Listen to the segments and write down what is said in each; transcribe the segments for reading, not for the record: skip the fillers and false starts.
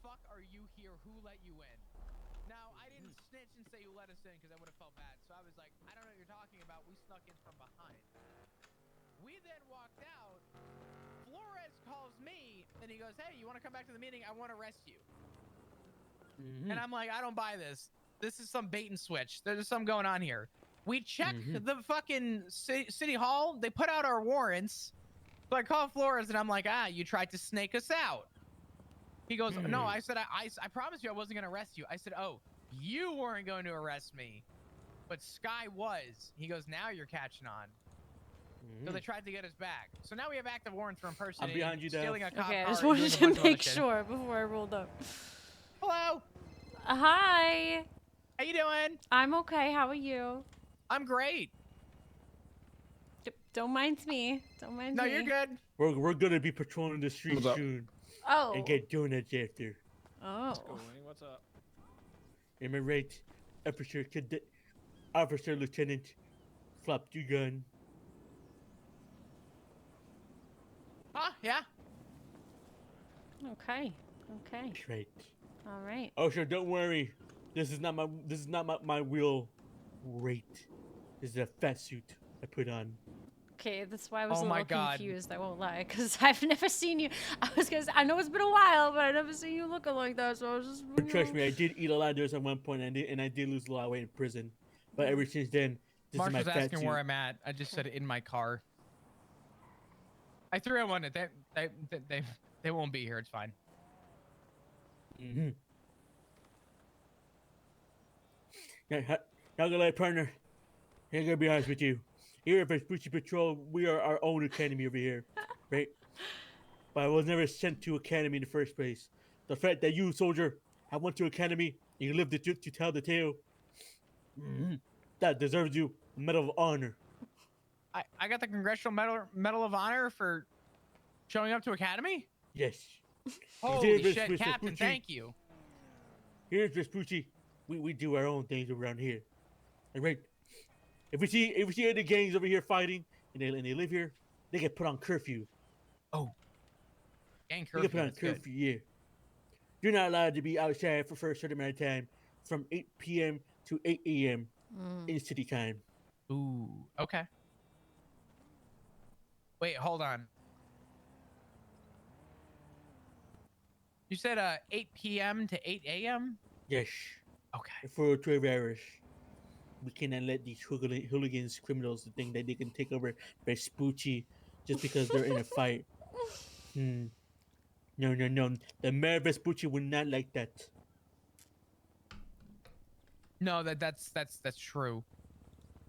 fuck are you here? Who let you in? Now, I didn't snitch and say you let us in because I would have felt bad. So I was like, I don't know what you're talking about. We snuck in from behind. We then walked out. Flores calls me and he goes, hey, you want to come back to the meeting? I want to arrest you. And I'm like, I don't buy this. This is some bait and switch. There's something going on here. We check the fucking city hall. They put out our warrants. So I call Flores and I'm like, you tried to snake us out. He goes, no, I said, I promised you I wasn't going to arrest you. I said, oh, you weren't going to arrest me, but Sky was. He goes, now you're catching on. So they tried to get us back. So now we have active warrants for impersonating, I'm behind you, stealing a cop Okay, I car, just and wanted doing a to bunch of other make shit. sure before I rolled up. Hello. Hi. How you doing? I'm okay. How are you? I'm great. Don't mind me. Don't mind me. No, you're good. We're gonna be patrolling the streets soon. Oh. And get donuts after. Oh. What's up? Am I right? Officer Lieutenant, flop your gun. Yeah. Okay. Okay. That's right. All right. Oh, sure. Don't worry. This is not my real rate. This is a fat suit I put on. Okay, that's why I was Oh a my little God. confused. I won't lie, because I've never seen you. I know it's been a while, but I've never seen you looking like that. So I was just. But trust me, I did eat a lot of those at one point, and I did lose a lot of weight in prison. But ever since then, this Marsh is my was fat asking suit. where I'm at. I just said in my car. I threw in one. They won't be here. It's fine. Not gonna lie, partner. I'm gonna be honest with you. Here at Vespucci Patrol, we are our own academy over here, right? But I was never sent to academy in the first place. The fact that you, soldier, have went to academy and you lived to tell the tale, that deserves you a Medal of Honor. I got the Congressional Medal of Honor for showing up to academy. Yes. Holy Here, shit, Captain! Vespucci. Thank you. Here's Vespucci. We do our own things around here. All right. If we see any gangs over here fighting and they live here, they get put on curfew. Oh. Gang They curfew. get put on That's good. curfew. Yeah. You're not allowed to be outside for a certain amount of time, from 8 p.m. to 8 a.m. in city time. Ooh. Okay. Wait, hold on. You said 8 p.m. to 8 a.m.? Yes. Okay. For 12 hours. We cannot let these hooligans, criminals, think that they can take over Vespucci just because they're in a fight. No. The mayor of Vespucci would not like that. No, that's true.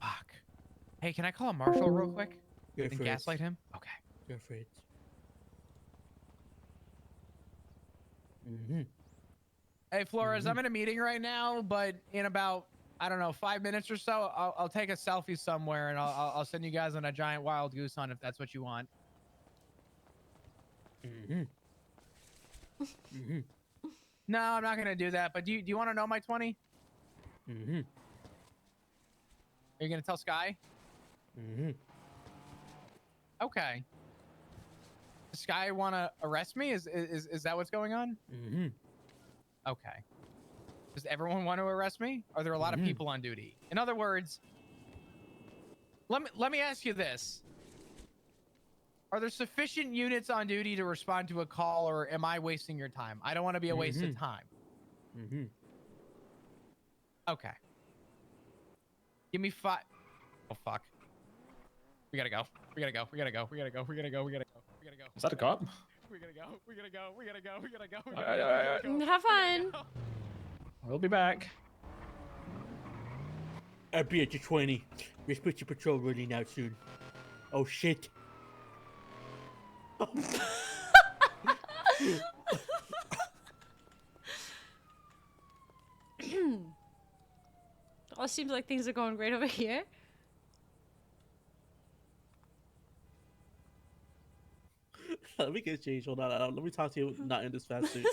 Fuck. Hey, can I call a marshal real quick? You're And afraid. gaslight him? Okay. You're afraid. Hey, Flores, I'm in a meeting right now, but in about, I don't know, 5 minutes or so, I'll take a selfie somewhere and I'll send you guys on a giant wild goose hunt if that's what you want. No, I'm not gonna do that. But do you want to know my 20? Are you gonna tell Sky? Okay. Does Sky want to arrest me? Is that what's going on? Okay. Does everyone want to arrest me? Are there a lot of people on duty? In other words, let me ask you this. Are there sufficient units on duty to respond to a call, or am I wasting your time? I don't want to be a waste of time. Okay. Give me 5. Oh, fuck. We gotta go. We gotta go. We gotta go. We gotta go. We gotta go. We gotta go. We gotta go. Is that a cop? We gotta go. We gotta go. We gotta go. We gotta go. We Alright, gotta go. Have fun. We'll be back. I'll be at your 20. Vespucci Patrol running out soon. Oh, shit. All seems like things are going great over here. Let me get changed. Hold on. Let me talk to you not in this fast suit.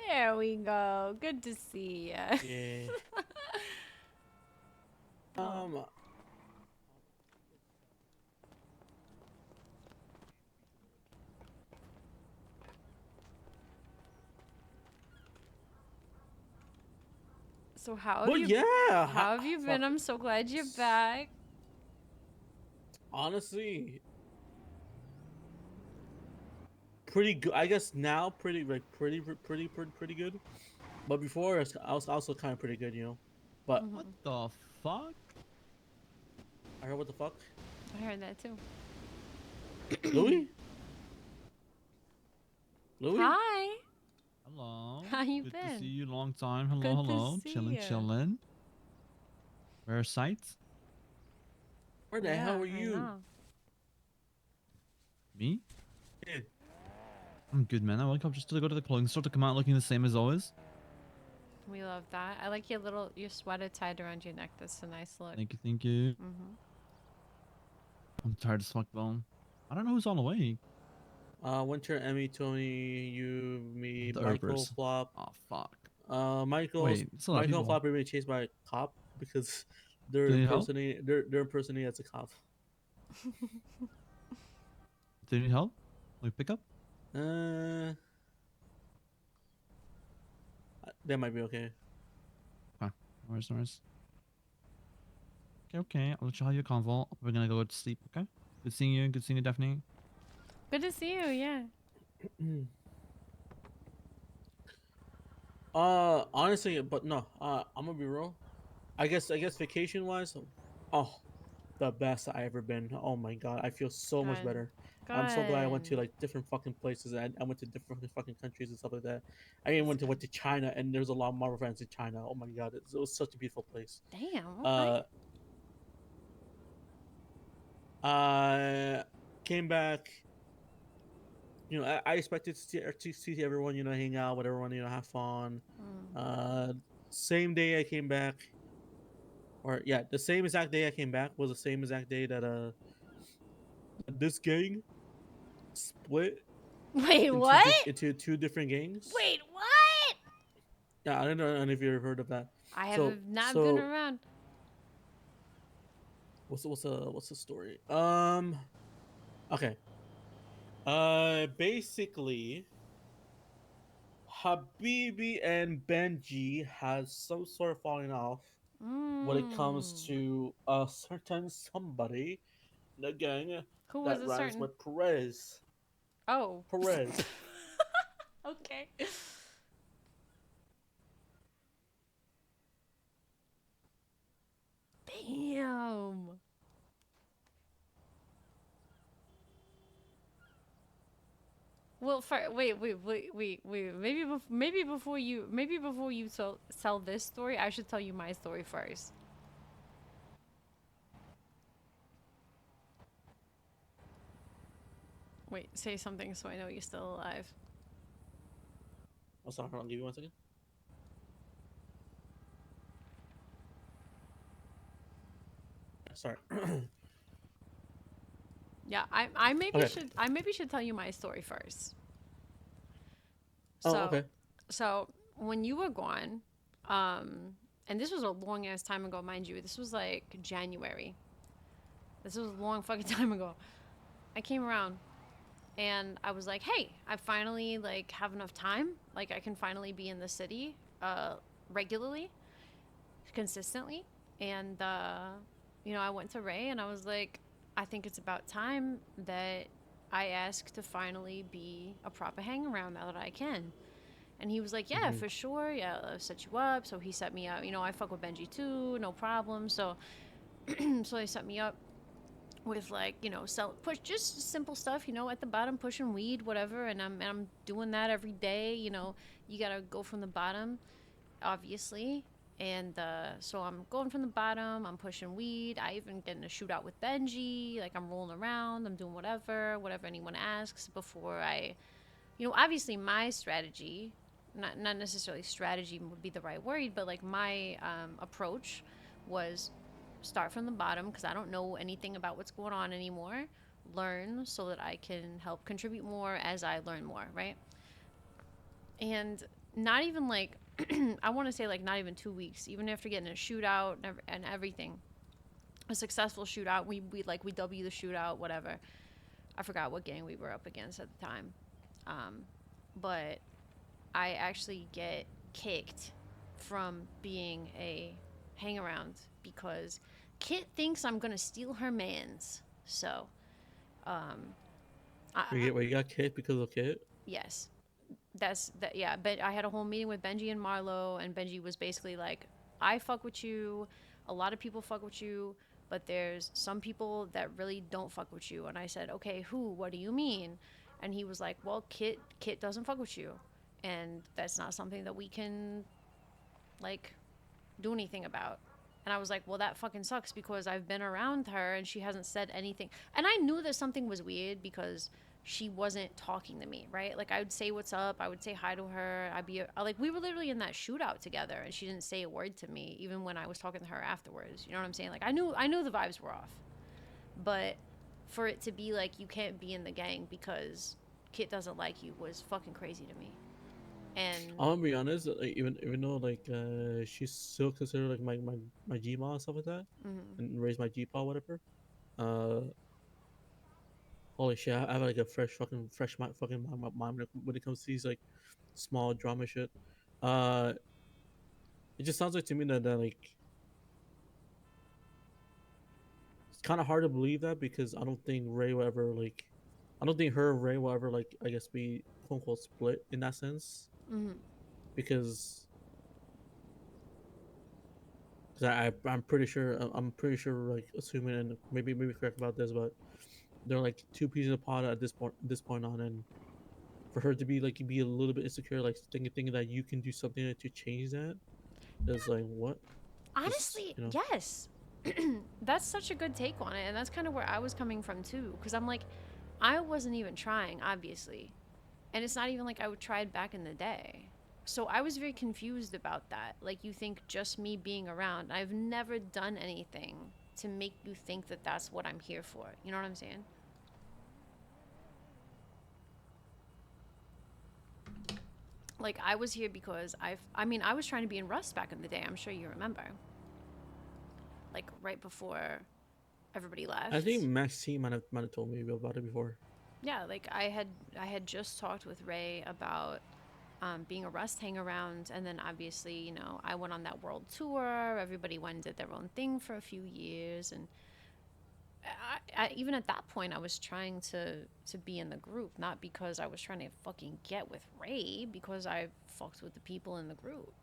There we go. Good to see ya. Yeah. Oh. So how have But you yeah, how have you been? fuck. I'm so glad you're back. Honestly, pretty good. I guess now pretty good. But before I was also kind of pretty good, you know. But What the fuck? I heard what the fuck, I heard that too. Louis. Louis. Hi. Hello. How you Good to been? see you. Long time. Hello, Good to hello. see Chillin', ya. chillin'. Rare sights. Where the hell were I you? know. Me? Yeah. I'm good, man. I woke up just to go to the clothing store to come out looking the same as always. We love that. I like your sweater tied around your neck. That's a nice look. Thank you, thank you. Mm-hmm. I'm tired as fuck though. I don't know who's all awake. Winter, Emmy, Tony, you, me, The Michael, Herbers. Flop. Oh fuck. Michael's Wait, it's a lot of Michael and people. Flop are being chased by a cop because Do you need help? they're impersonating as a cop. Do you need help? Like pick up? That might be okay. Okay. No worries, no worries. Okay, okay. I'll let you have your convo. We're gonna go to sleep, okay? Good seeing you. Good seeing you, Daphne. Good to see you. Yeah. Honestly, but no. I'm gonna be real. I guess vacation wise, oh, the best I ever been. Oh my god, I feel so much Good. better. I'm so glad I went to Good. like different fucking places. And I went to different fucking countries and stuff like that. I even That's went good. to China, and there's a lot of Marvel fans in China. Oh my god, it was such a beautiful place. Damn. Okay. Uh, I came back. You know, I expected to see everyone. You know, hang out with everyone. You know, have fun. Mm. Uh, Same day I came back, or yeah, the same exact day I came back was the same exact day that this gang split Wait, what? into two different gangs. Wait, what? Yeah, I don't know if you've heard of that. I So have not been so around. what's the story? Okay. Basically, Habibi and Benji has some sort of falling off when it comes Mm. to a certain somebody in the gang Who was that a rhymes certain? with Perez. Oh. Perez. Okay. Damn. Well, wait. Maybe before you sell this story, I should tell you my story first. Wait, say something so I know you're still alive. Oh, sorry, hold on, give me 1 second. Sorry. Yeah, I maybe Okay. should tell you my story first. Oh, So, okay. so when you were gone, and this was a long ass time ago, mind you. This was like January. This was a long fucking time ago. I came around and I was like, hey, I finally like have enough time. Like I can finally be in the city regularly, consistently. And I went to Ray and I was like, I think it's about time that I ask to finally be a proper hang around now that I can. And he was like, yeah, Mhm. for sure. Yeah, I'll set you up. So he set me up. I fuck with Benji too, no problem. So so they set me up with like, push just simple stuff, at the bottom pushing weed, whatever, and I'm doing that every day. You gotta go from the bottom, obviously. And so I'm going from the bottom, I'm pushing weed, I even get in a shootout with Benji, like I'm rolling around, I'm doing whatever anyone asks before obviously my strategy, not necessarily strategy would be the right word, but like my approach was start from the bottom because I don't know anything about what's going on anymore. Learn so that I can help contribute more as I learn more, right? And not even like I want to say like not even 2 weeks, even after getting a shootout and everything, a successful shootout. We W the shootout, whatever. I forgot what gang we were up against at the time, um, but I actually get kicked from being a hang around because Kit thinks I'm gonna steal her mans. So, um, Where you got kicked because of Kit? yes, that's that. Yeah, but I had a whole meeting with Benji and Marlo, and Benji was basically like, "I fuck with you. A lot of people fuck with you, but there's some people that really don't fuck with you." And I said, "Okay, who? What do you mean?" And he was like, "Well, Kit doesn't fuck with you, and that's not something that we can like do anything about." And I was like, well, that fucking sucks because I've been around her and she hasn't said anything. And I knew that something was weird because she wasn't talking to me, right? Like I would say what's up, I would say hi to her. Like we were literally in that shootout together and she didn't say a word to me even when I was talking to her afterwards. You know what I'm saying? Like I knew the vibes were off. But for it to be like you can't be in the gang because Kit doesn't like you was fucking crazy to me. And I'll be honest, like, even though like she's still considered like my Gma and stuff like that, mhm. and raised my Gpa whatever. Uh, Holy shit, I have like a fresh fucking mind when it comes to these like small drama shit. Uh, it just sounds like to me that like it's kind of hard to believe that because I don't think Ray will ever like, I don't think her and Ray will ever like I guess be quote unquote split in that sense Mhm. because I'm pretty sure like assuming and maybe correct about this but they're like two pieces of pot at this point on and for her to be like be a little bit insecure like thinking that you can do something to change that is like what just Honestly, yes. That's such a good take on it, and that's kind of where I was coming from too. Because I'm like, I wasn't even trying, obviously, and it's not even like I would tried back in the day. So I was very confused about that. Like, you think just me being around, I've never done anything to make you think that that's what I'm here for. You know what I'm saying? Like, I was here because I mean, I was trying to be in Rust back in the day. I'm sure you remember. Like, right before everybody I think left. Maxine might have told me about it before. Yeah, like I had just talked with Ray about being a Rust hang around, and then obviously, you know, I went on that world tour. Everybody went and did their own thing for a few years, and even at that point, I was trying to be in the group, not because I was trying to fucking get with Ray, because I fucked with the people in the group.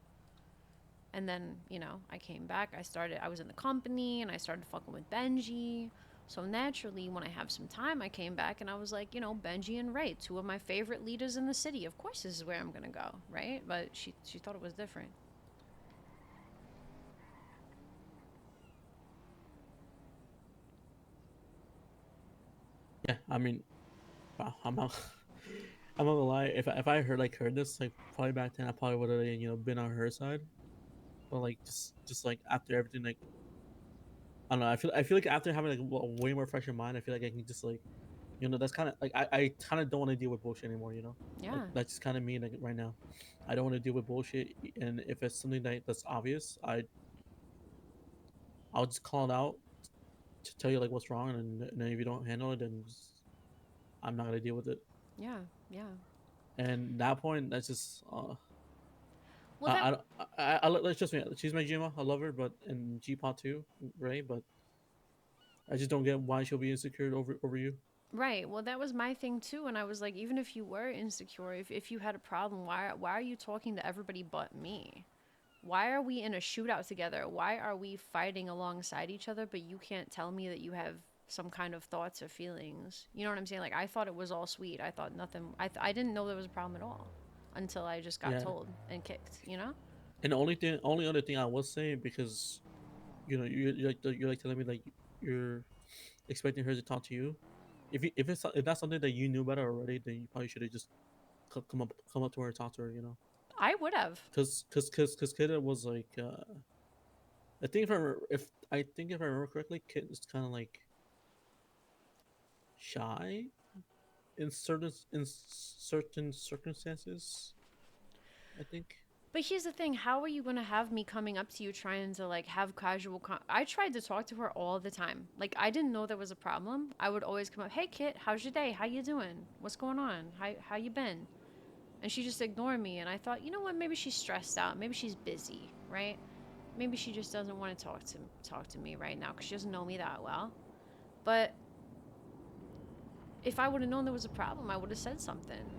And then, you know, I came back. I was in the company and I started fucking with Benji. So naturally, when I have some time, I came back and I was like, you know, Benji and Ray, two of my favorite leaders in the city. Of course, this is where I'm gonna go, right? But she thought it was different. Yeah, I mean, wow, I'm not I'm not gonna lie. If I heard this like probably back then, I probably would have been on her side. But like just like after everything, like I don't know. I feel like after having like a way more fresher mind, I feel like I can just like that's kind of like I kind of don't want to deal with bullshit anymore. Like Yeah, that's just kind of me like right now. I don't want to deal with bullshit, and if it's something that's obvious, I'll just call it out to tell you like what's wrong, and then if you don't handle it, then I'm not gonna deal with it. yeah, yeah. And that point, that's just Well, that let's just me. She's my Jima. I love her, but and G-Pot too, Ray. But I just don't get why she'll be insecure over you. right. Well, that was my thing too. And I was like, even if you were insecure, if you had a problem, why are you talking to everybody but me? Why are we in a shootout together? Why are we fighting alongside each other, but you can't tell me that you have some kind of thoughts or feelings? You know what I'm saying? Like, I thought it was all sweet. I thought nothing, I didn't know there was a problem at all until I just got Yeah. told and kicked, you know? And the only other thing I will say because you're like telling me like you're expecting her to talk to you. If that's something that you knew better already, then you probably should have just come up to her and talk to her. I would have. Cause Kid was like I think if I remember correctly, Kid is kind of like shy in certain circumstances. I think. But here's the thing, how are you going to have me coming up to you trying to like have casual I tried to talk to her all the time. Like I didn't know there was a problem. I would always come up, "Hey Kit, how's your day? How you doing? What's going on? How you been?" And she just ignored me, and I thought, "You know what? Maybe she's stressed out. Maybe she's busy, right? Maybe she just doesn't want to talk to me right now cuz she doesn't know me that well." But if I would have known there was a problem, I would have said something.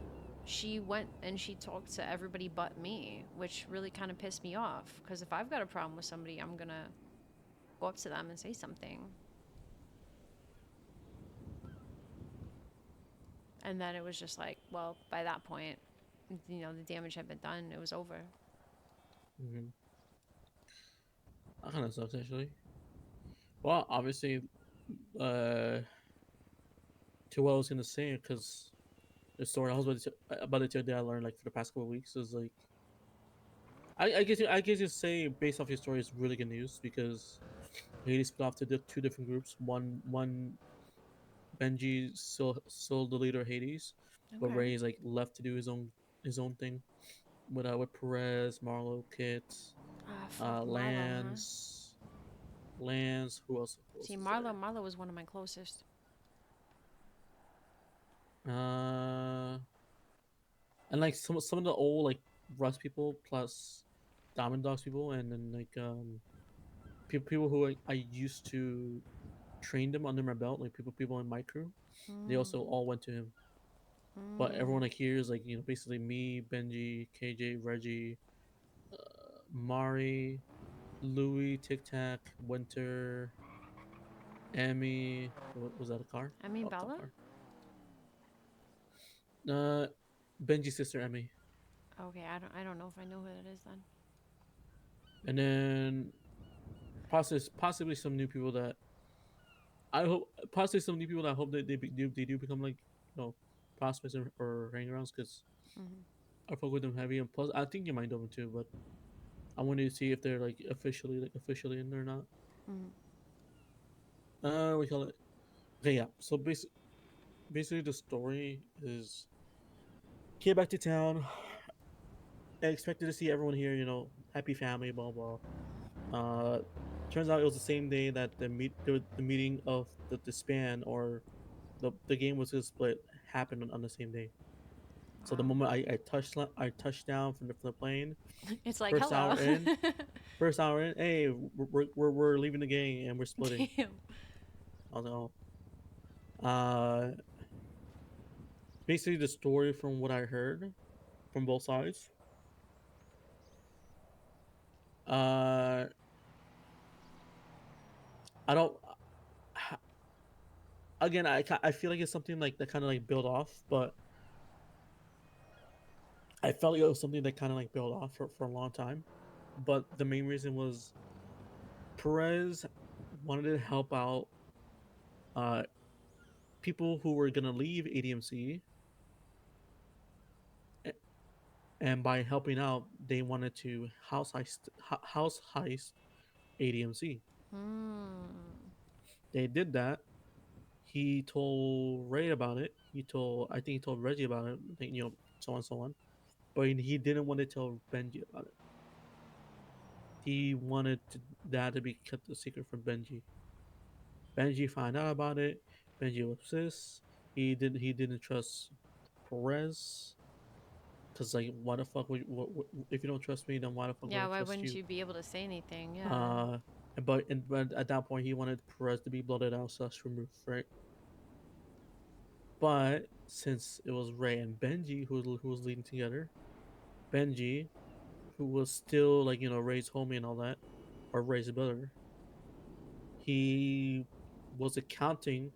She went and she talked to everybody but me, which really kind of pissed me off. Because if I've got a problem with somebody, I'm going to go up to them and say something. And then it was just like, well, by that point, you know, the damage had been done. It was over. Mm-hmm. That kind of sucks, actually. Well, obviously, to what I was gonna say, because the story I was about to tell that I learned like for the past couple of weeks is like, I guess you say based off your story is really good news because Hades split off to two different groups. One Benji still the leader of Hades, but Okay. Ray is like left to do his own thing with Perez, Marlo, Kit, Ah, fuck Marlo, huh? Lance. Who else See, is there? Marlo was one of my closest. Uh, and like some of the old like Rust people plus Diamond Dogs people, and then like people who I used to train them under my belt, like people in my crew. They Mm. also all went to him. But Mm. everyone like here is like basically me, Benji, KJ, Reggie, Mari, Louis, Tic Tac, Winter, Emmy. Was that a car? I mean, Oh, it's a Bella? car. Uh, Benji's sister Emmy, Okay, I don't know if I know who that is then. and then possibly some new people that I hope possibly some new people that I hope that they do become like prospects or hang arounds because Mm-hmm. I fuck with them heavy and plus I think you might know them too, but I wanted to see if they're like officially in there or not. Mm-hmm. We call it. Okay, yeah. So basically the story is came back to town. I expected to see everyone here, happy family, blah blah. Uh, turns out it was the same day that the meeting of the span or the game was gonna split happened on the same day. So the Wow. moment I touched down from the plane, It's like, first hello. hour in, hey, we're leaving the gang and we're splitting. Damn. I was like, oh. Basically the story from what I heard from both sides. Uh, I don't. Again, I feel like it's something like that kind of like build off, but I felt like it was something that kind of like built off for a long time. But the main reason was Perez wanted to help out uh people who were gonna leave ADMC, and by helping out, they wanted to house heist ADMC. Hmm. They did that. He told Ray about it. I think he told Reggie about it. I think, so on so on. But he didn't want to tell Benji about it. He wanted that to be kept a secret from Benji. Benji found out about it. Benji was pissed. He didn't trust Perez because like why the fuck would if you don't trust me then why the fuck would Yeah, I why trust wouldn't you? you be able to say anything? Yeah. Uh, but at that point he wanted Perez to be blotted out slash removed, right? But since it was Ray and Benji who was leading together, Benji, who was still like Ray's homie and all that, or Ray's brother, he was accounting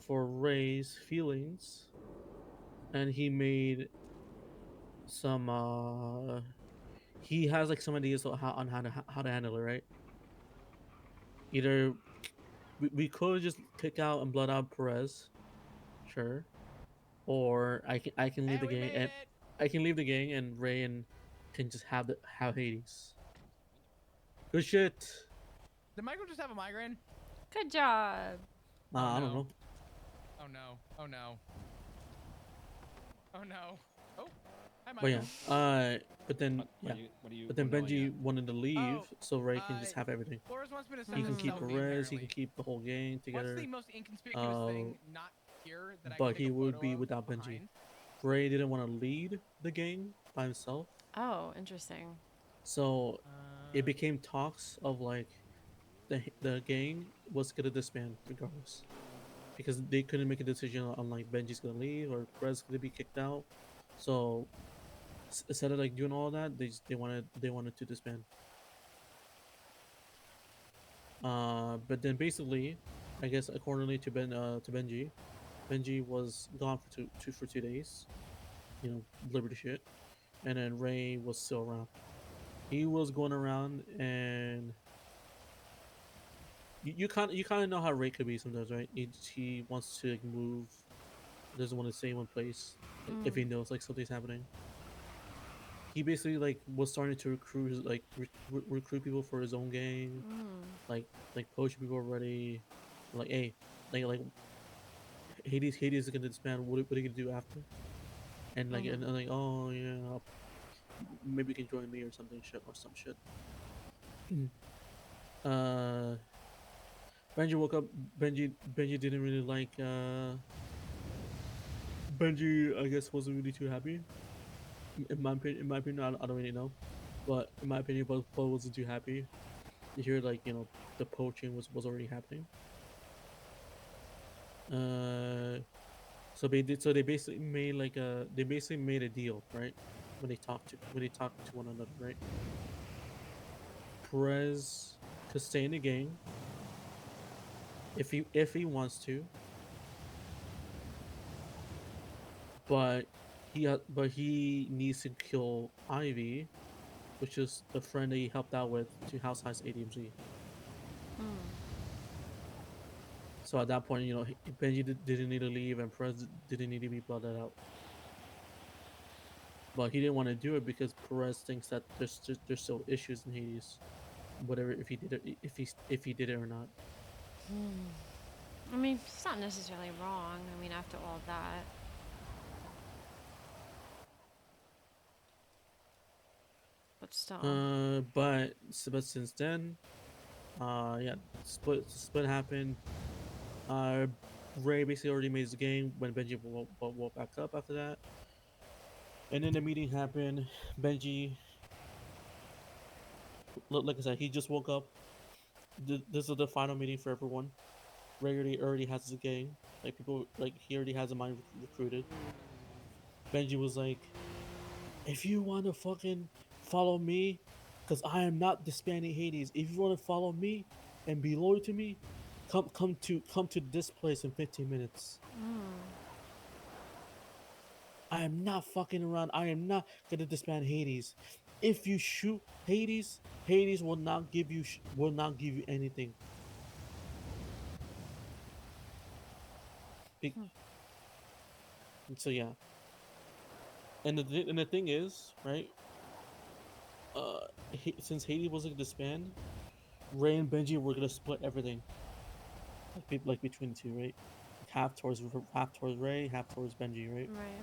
for Ray's feelings, and he made some. He has like some ideas on how to handle it, right? Either we could just kick out and blood out Perez, sure, or I can leave And the we gang made and it. I can leave the gang and Ray and can just have Hades. Good shit. Did Michael just have a migraine? Good job. Oh I don't no. know. Oh no. Oh no. Oh no. Oh. Hi, But Michael. yeah, but then What, yeah, what are you but then yelling Benji at? wanted to leave, Oh, so Ray can just have everything. Flores wants me to He send a can keep Mm. selfie. Perez, he Apparently, can keep the whole gang what's together. the most inconspicuous thing not here that I can But take he a would photo be of without Benji. behind? Ray didn't want to lead the gang by himself, Oh, interesting. so it Uh, became talks of like the gang was gonna disband regardless because they couldn't make a decision on like Benji's gonna leave or Perez gonna be kicked out. So instead of like doing all that, they wanted to disband. But then basically, I guess accordingly to Benji, Benji was gone for 2 days, Liberty shit, and then Ray was still around. He was going around, and you kind of know how Ray could be sometimes, right? He wants to like move, doesn't want to stay in one place, like if he Mm. knows like something's happening. He basically like was starting to recruit people for his own gang, Mm. like poaching people already, like hey, like Hades is gonna disband. What are you gonna do after? And like Mm-hmm. and like oh yeah, maybe you can join me or something shit or some shit. uh, Benji woke up. Benji didn't really like. Benji I guess wasn't really too happy. In my opinion, I don't really know, but in my opinion, Bo wasn't too happy. You hear like the poaching was already happening. Uh, so they basically made like a deal, right? When they talked to one another, right? Perez could stay in the gang if he wants to, but he needs to kill Ivy, which is the friend that he helped out with to house heist ADMZ. Mm. So at that point, Benji didn't need to leave and Perez didn't need to be blotted out. But he didn't want to do it because Perez thinks that there's still issues in Hades, whatever if he did it or not. I mean, it's not necessarily wrong. I mean, after all that. But still. But since then, yeah, split happened. Uh, Ray basically already made his game when Benji woke back up after that, and then the meeting happened. Benji, like I said, he just woke up. This is the final meeting for everyone. Ray already has his gang. Like people, like he already has a mind recruited. Benji was like, if you want to fucking follow me, because I am not disbanding Hades. If you want to follow me and be loyal to me, come to this place in 15 minutes. Mm. I am not fucking around. I am not gonna disband Hades. If you shoot Hades, Hades will not give you anything. Be- so yeah, and the thing is, right? Since Hades wasn't disband, Ray and Benji were gonna split everything, like between the two, right? Like half towards Ray, half towards Benji, right? Right.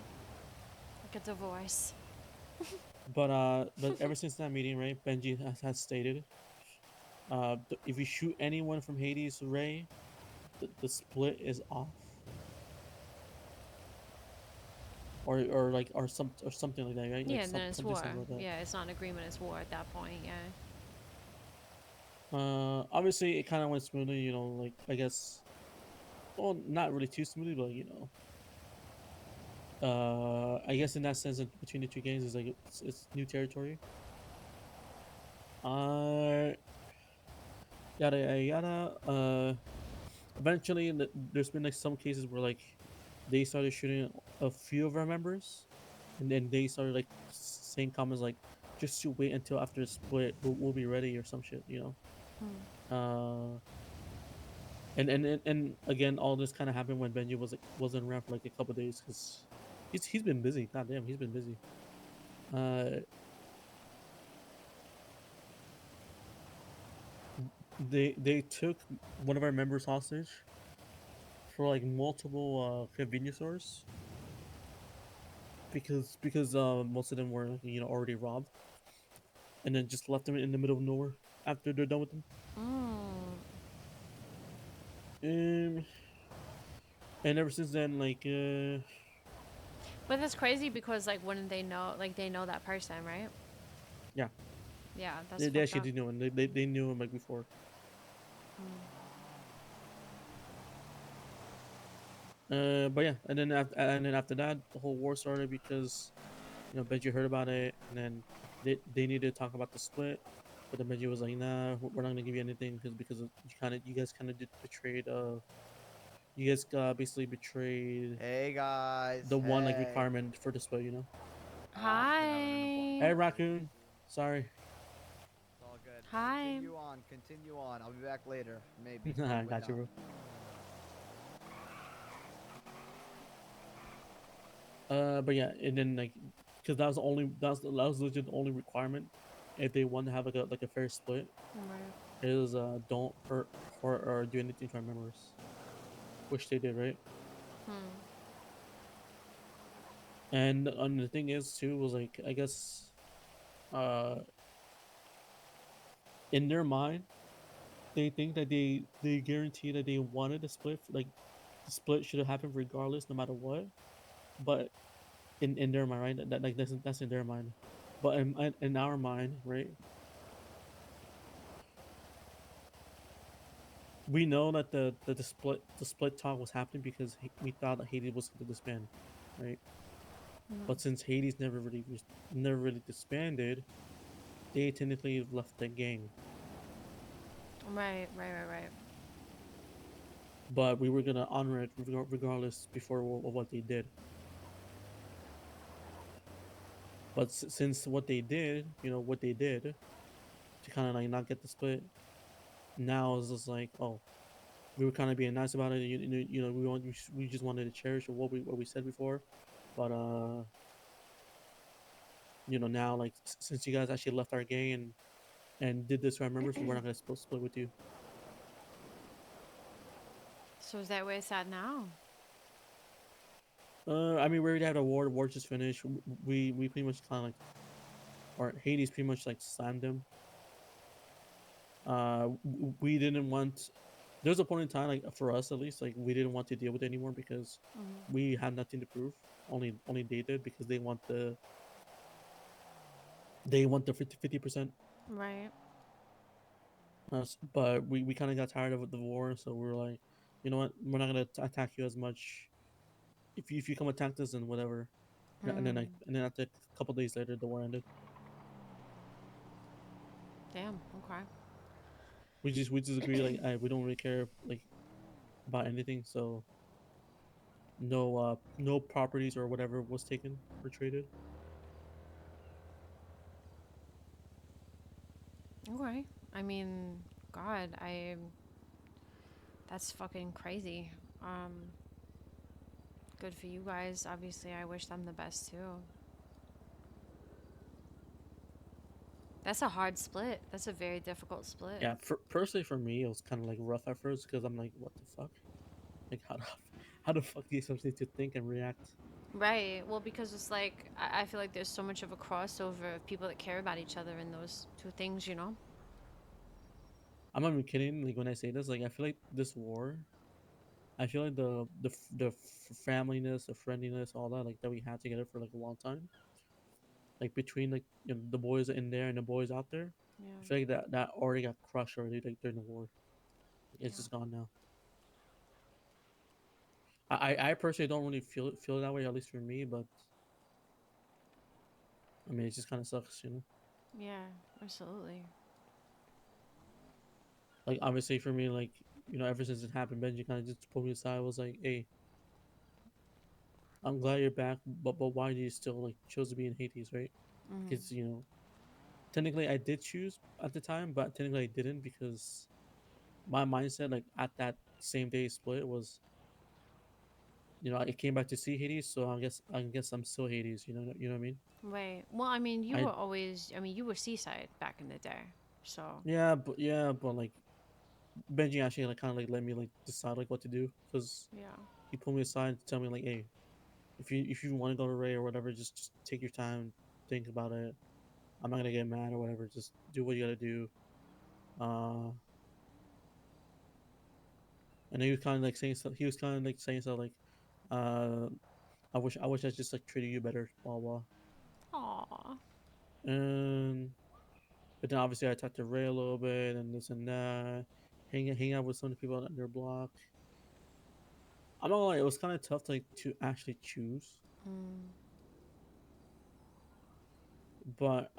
Like a divorce. But ever since that meeting, right? Benji has stated, if you shoot anyone from Hades, Ray, the split is off, or something like that, right? Like Yeah, then it's something war. simple like that. Yeah, it's not an agreement, it's war at that point, yeah. Obviously it kind of went smoothly, like I guess, well, not really too smoothly, but I guess in that sense, between the two games is like it's new territory. Uh, Yada yada yada. Eventually, there's been like some cases where like they started shooting a few of our members, and then they started like saying comments like, "Just to wait until after the split, we'll be ready" or some shit. Hmm. Uh, and again, all this kind of happened when Benji wasn't around for like a couple days because he's been busy. God damn, he's been busy. Uh, they took one of our members hostage for like multiple convenience stores. because most of them were already robbed, and then just left them in the middle of nowhere after they're done with them. Mm. Um, and ever since then, like But that's crazy because like wouldn't they know like they know that person, right? yeah, Yeah, that's they fucked actually up. did know him. They knew him like before. But yeah, and then after that, the whole war started because Benji heard about it, and then they needed to talk about the split, but then Benji was like, "Nah, we're not gonna give you anything because you guys kind of betrayed you guys basically betrayed Hey guys, the one like hey. requirement for the split, you know." Been having an Hey, Hi. raccoon, sorry, It's all good. Hi. Continue on, continue on. I'll be back later, maybe when I we're got you, done. bro. But yeah, and then like, because that was legit the only requirement if they want to have like a fair split Right. is don't hurt or do anything to our members, which they did, right? Hmm. And the thing is too was like I guess uh in their mind they think that they guarantee that they wanted a split like the split should have happened regardless no matter what, but in their mind, right, that like that's in their mind, but in our mind, right, we know that the split talk was happening because we thought that Hades was going to disband, right? But since Hades never really disbanded, they technically left the gang. Right, right, right, right. But we were gonna honor it regardless before of what they did. But since what they did, what they did to kind of like not get the split, now it's just like, oh, we were kind of being nice about it. We just wanted to cherish what we said before, but now like since you guys actually left our gang and did this to our members, we're not gonna split with you. So is that where it's at now? I mean, we already had a war. The war just finished. We pretty much kind of like, or Hades pretty much like slammed them. We didn't want. There was a point in time, like for us at least, like we didn't want to deal with it anymore because Mm-hmm. we had nothing to prove. Only they did because they want the 50%. Right. But we kind of got tired of the war, so we were like, you know what, we're not gonna attack you as much. If you come attack us, then whatever. Mm. And then after a couple days later, the war ended. Damn. Okay. We just agree like we don't really care like about anything, so no properties or whatever was taken or traded. Okay. I mean, God, that's fucking crazy. Um, Good for you guys. Obviously, I wish them the best too. That's a hard split. That's a very difficult split. Yeah, personally for me, it was kind of like rough at first because I'm like, what the fuck? Like how the fuck do you supposed to think and react? Right. Well, because it's like I feel like there's so much of a crossover of people that care about each other in those two things, you know? I'm not even kidding. Like when I say this, like I feel like this war, I feel like the familyness, the friendliness, all that like that we had together for like a long time, like between like the boys in there and the boys out there. Yeah. I feel like that already got crushed already like during the war. It's Yeah. just gone now. I personally don't really feel that way, at least for me, but I mean it just kind of sucks. Yeah. Absolutely. Like obviously for me, like ever since it happened, Benji kind of just pulled me aside. Was like, hey, I'm glad you're back, but why do you still like chose to be in Hades, right? Mm-hmm. Because technically I did choose at the time, but technically I didn't because my mindset like at that same day split was I came back to see Hades, so I guess I'm still Hades. You know what I mean? Right. Well, I mean, you I were always. I mean, you were Seaside back in the day, so yeah, but like Benji actually like kind of like let me like decide like what to do because yeah. he pulled me aside to tell me like, hey, if you want to go to Ray or whatever, just take your time, think about it. I'm not gonna get mad or whatever. Just do what you gotta do. Uh, and he was kind of like saying stuff. He was kind of like saying stuff like, uh, I wish I just like treated you better, blah blah. Aw. And but then obviously I talked to Ray a little bit and this and that. Hang out with some of the people on their block. I'm not gonna lie, it was kind of tough to actually choose. Mm. But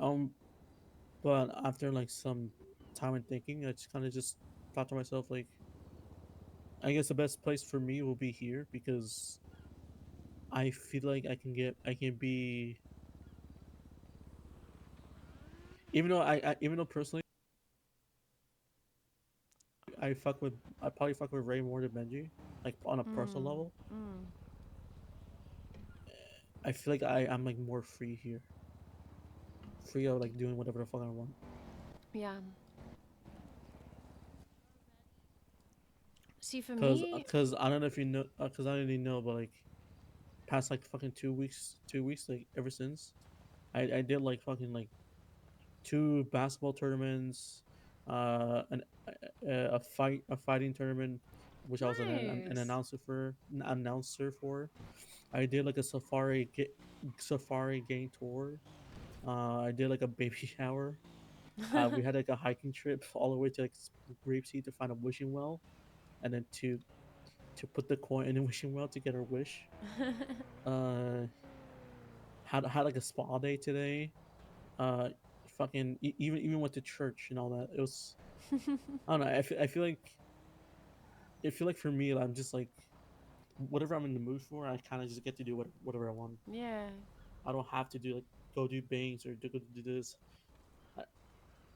but after like some time and thinking, I just kind of just thought to myself like, I guess the best place for me will be here because I feel like I can be, even though personally I probably fuck with Ray more than Benji, like on a personal Mm. level. Mm. I feel like I'm like more free here, free of like doing whatever the fuck I want. Yeah. See, for me, Cause I don't know if you know, cause I didn't even know, but like past like fucking 2 weeks, like ever since I did like fucking like two basketball tournaments, a fighting tournament, which I was an nice. announcer for. I did like a safari gang tour. I did like a baby shower. We had like a hiking trip all the way to like Grapeseed to find a wishing well, and then to put the coin in the wishing well to get our wish. Uh, had like a spa day today. Uh, fucking even went to church and all that. It was I don't know. I feel like for me, I'm just like whatever I'm in the mood for. I kind of just get to do whatever I want. Yeah. I don't have to do like go do bangs or go do this. I,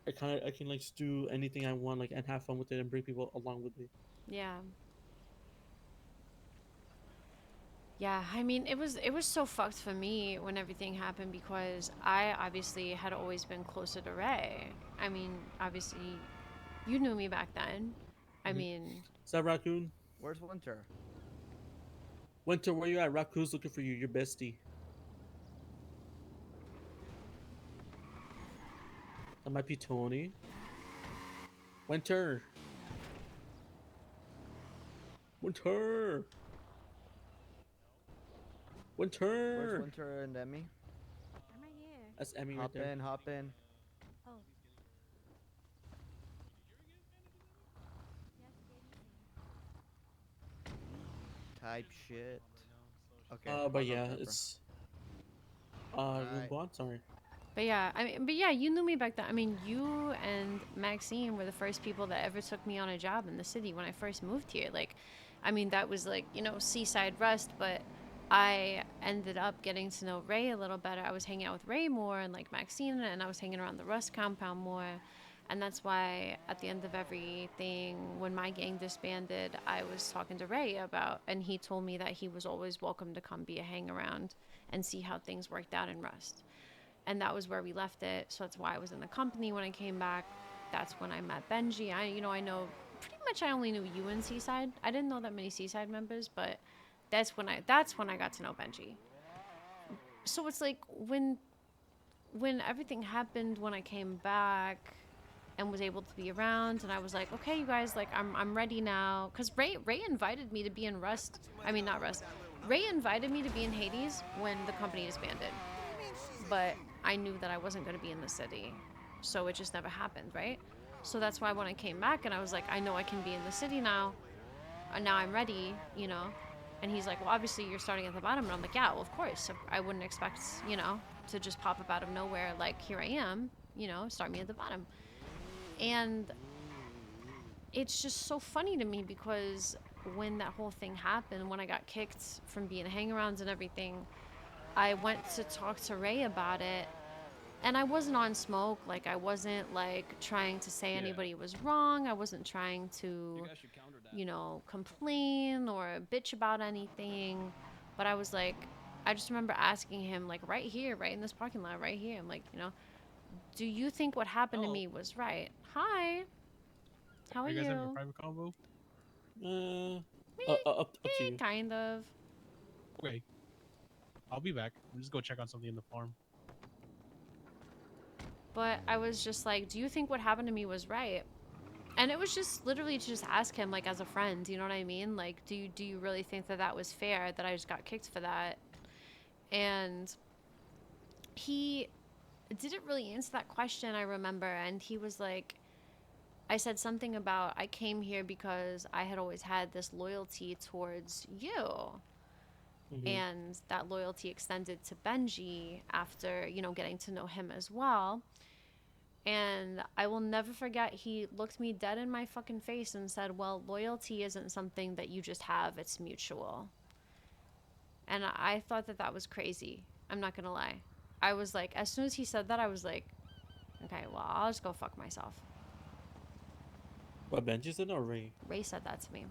I can like just do anything I want like and have fun with it and bring people along with me. Yeah. Yeah, I mean, it was so fucked for me when everything happened because I obviously had always been closer to Ray. I mean, obviously, you knew me back then. I Mhm. mean, Is that Raccoon? Where's Winter? Winter, where you at? Raccoon's looking for you. Your bestie. That might be Tony. Winter. Winter. Where's Winter. Winter and Emmy? I'm right here. That's Emmy right Hop there. in, hop in. Oh. Yes, good evening. Type shit. Okay, But I'll go, yeah, Pepper. it's Alright. go on. Sorry. but yeah, you knew me back then. I mean, you and Maxine were the first people that ever took me on a job in the city when I first moved here. Like, I mean, that was like, Seaside Rust, but I ended up getting to know Ray a little better. I was hanging out with Ray more and like Maxine, and I was hanging around the Rust compound more. And that's why at the end of everything, when my gang disbanded, I was talking to Ray about, and he told me that he was always welcome to come be a hang around and see how things worked out in Rust. And that was where we left it. So that's why I was in the company when I came back. That's when I met Benji. I know pretty much I only knew you in Seaside. I didn't know that many Seaside members, but that's when I got to know Benji. So it's like when everything happened when I came back and was able to be around and I was like, okay, you guys, like I'm ready now, cuz Ray invited me to be in Rust. I mean, not Rust. Ray invited me to be in Hades when the company disbanded. But I knew that I wasn't going to be in the city. So it just never happened, right? So that's why when I came back and I was like, I know I can be in the city now. And now I'm ready. And he's like, well, obviously you're starting at the bottom. And I'm like, yeah, well, of course. So I wouldn't expect, to just pop up out of nowhere like, here I am, start me at the bottom. And it's just so funny to me because when that whole thing happened, when I got kicked from being hangarounds and everything, I went to talk to Ray about it, and I wasn't on smoke. Like, I wasn't like trying to say anybody was wrong. I wasn't trying to, guys should counter that. complain or bitch about anything. But I was like, I just remember asking him, like, right here, right in this parking lot, right here. I'm like, do you think what happened to Hello. me was right? Hi, how are you guys having a you? private convo? Up to you. Kind of. Okay. I'll be back. I'm just go check on something in the farm. But I was just like, do you think what happened to me was right? And it was just literally to just ask him, like, as a friend, you know what I mean? Like, do you really think that that was fair, that I just got kicked for that? And he didn't really answer that question, I remember. And he was like, I said something about, I came here because I had always had this loyalty towards you. And that loyalty extended to Benji after, you know, getting to know him as well. And I will never forget, he looked me dead in my fucking face and said, well, loyalty isn't something that you just have, it's mutual. And I thought that that was crazy. I'm not gonna lie. I was like, as soon as he said that, I was like, okay, well, I'll just go fuck myself. What, Benji said or Ray? Ray said that to me.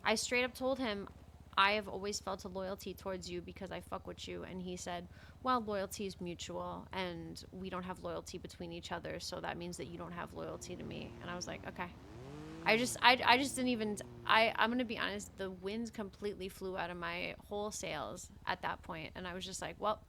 I straight up told him, I have always felt a loyalty towards you because I fuck with you. And he said, well, loyalty is mutual and we don't have loyalty between each other. So that means that you don't have loyalty to me. And I was like, okay. I just didn't even, I'm going to be honest, the wind completely flew out of my whole sails at that point. And I was just like, well,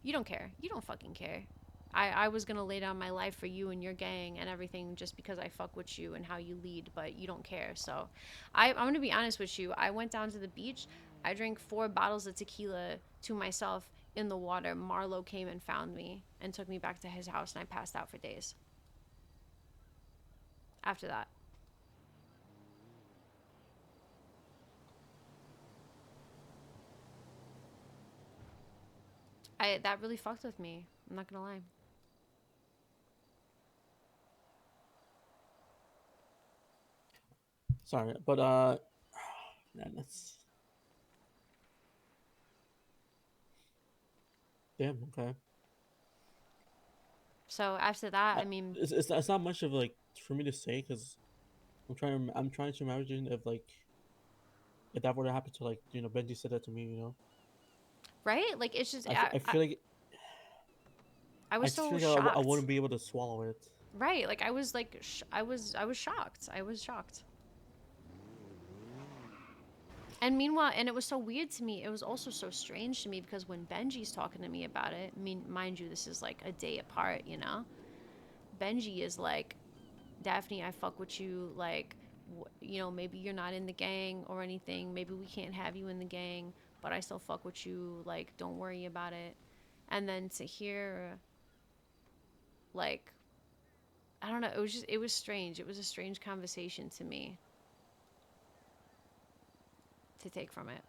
you don't care. You don't fucking care. I was going to lay down my life for you and your gang and everything just because I fuck with you and how you lead, but you don't care. So I'm going to be honest with you. I went down to the beach. I drank 4 bottles of tequila to myself in the water. Marlo came and found me and took me back to his house, and I passed out for days after that. That really fucked with me. I'm not going to lie. Sorry, but man, that's damn okay. So after that, I mean, It's not much of like for me to say because I'm trying to imagine if that were to happen to, like, you know, Benji said that to me, you know. right? Like, it's just, I feel like I was so like shocked. I wouldn't be able to swallow it. Right, like I was like, I was shocked. I was shocked. And meanwhile, and it was so weird to me. It was also so strange to me because when Benji's talking to me about it, I mean, mind you, this is like a day apart, you know? Benji is like, Daphne, I fuck with you. Like, you know, maybe you're not in the gang or anything. Maybe we can't have you in the gang, but I still fuck with you. Like, don't worry about it. And then to hear, like, I don't know, it was strange. It was a strange conversation to me to take from it.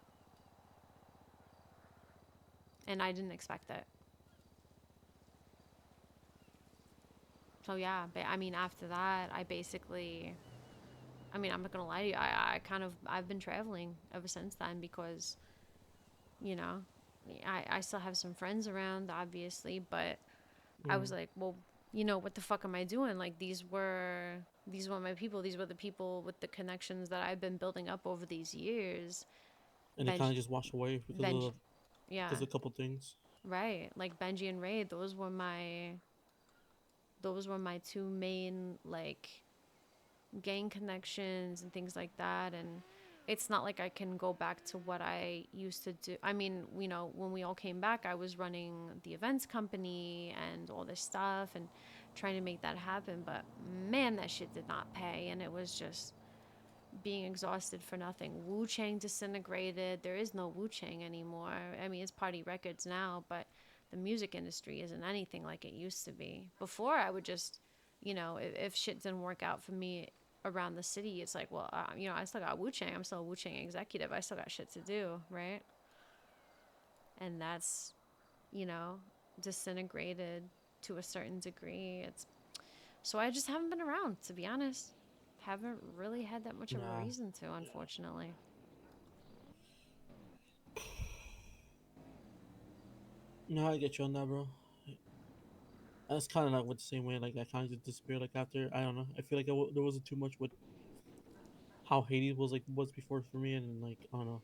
And I didn't expect that. So yeah, but I mean, after that, I basically, I mean, I'm not gonna lie to you, I've been traveling ever since then because, you know, I still have some friends around, obviously, but I was like, well, you know, what the fuck am I doing? Like, these were my people. These were the people with the connections that I've been building up over these years. And it kind of just washed away because yeah, of a couple things. right. Like Benji and Ray, those were my 2 main, like, gang connections and things like that. And it's not like I can go back to what I used to do. I mean, you know, when we all came back, I was running the events company and all this stuff and trying to make that happen. But man, that shit did not pay. And it was just being exhausted for nothing. Wu Chang disintegrated. There is no Wu Chang anymore. I mean, it's Party Records now, but the music industry isn't anything like it used to be. Before, I would just, you know, if shit didn't work out for me around the city, it's like, well, you know, I still got Wu Chang. I'm still a Wu Chang executive. I still got shit to do, right? And that's, you know, disintegrated to a certain degree. It's so I just haven't been around, to be honest. Haven't really had that much of a reason to, unfortunately. No, I get you on that, bro. That's kind of like with the same way. Like I kind of just disappeared. Like after, I don't know. I feel like there wasn't too much with how Hades was before for me, and like I don't know,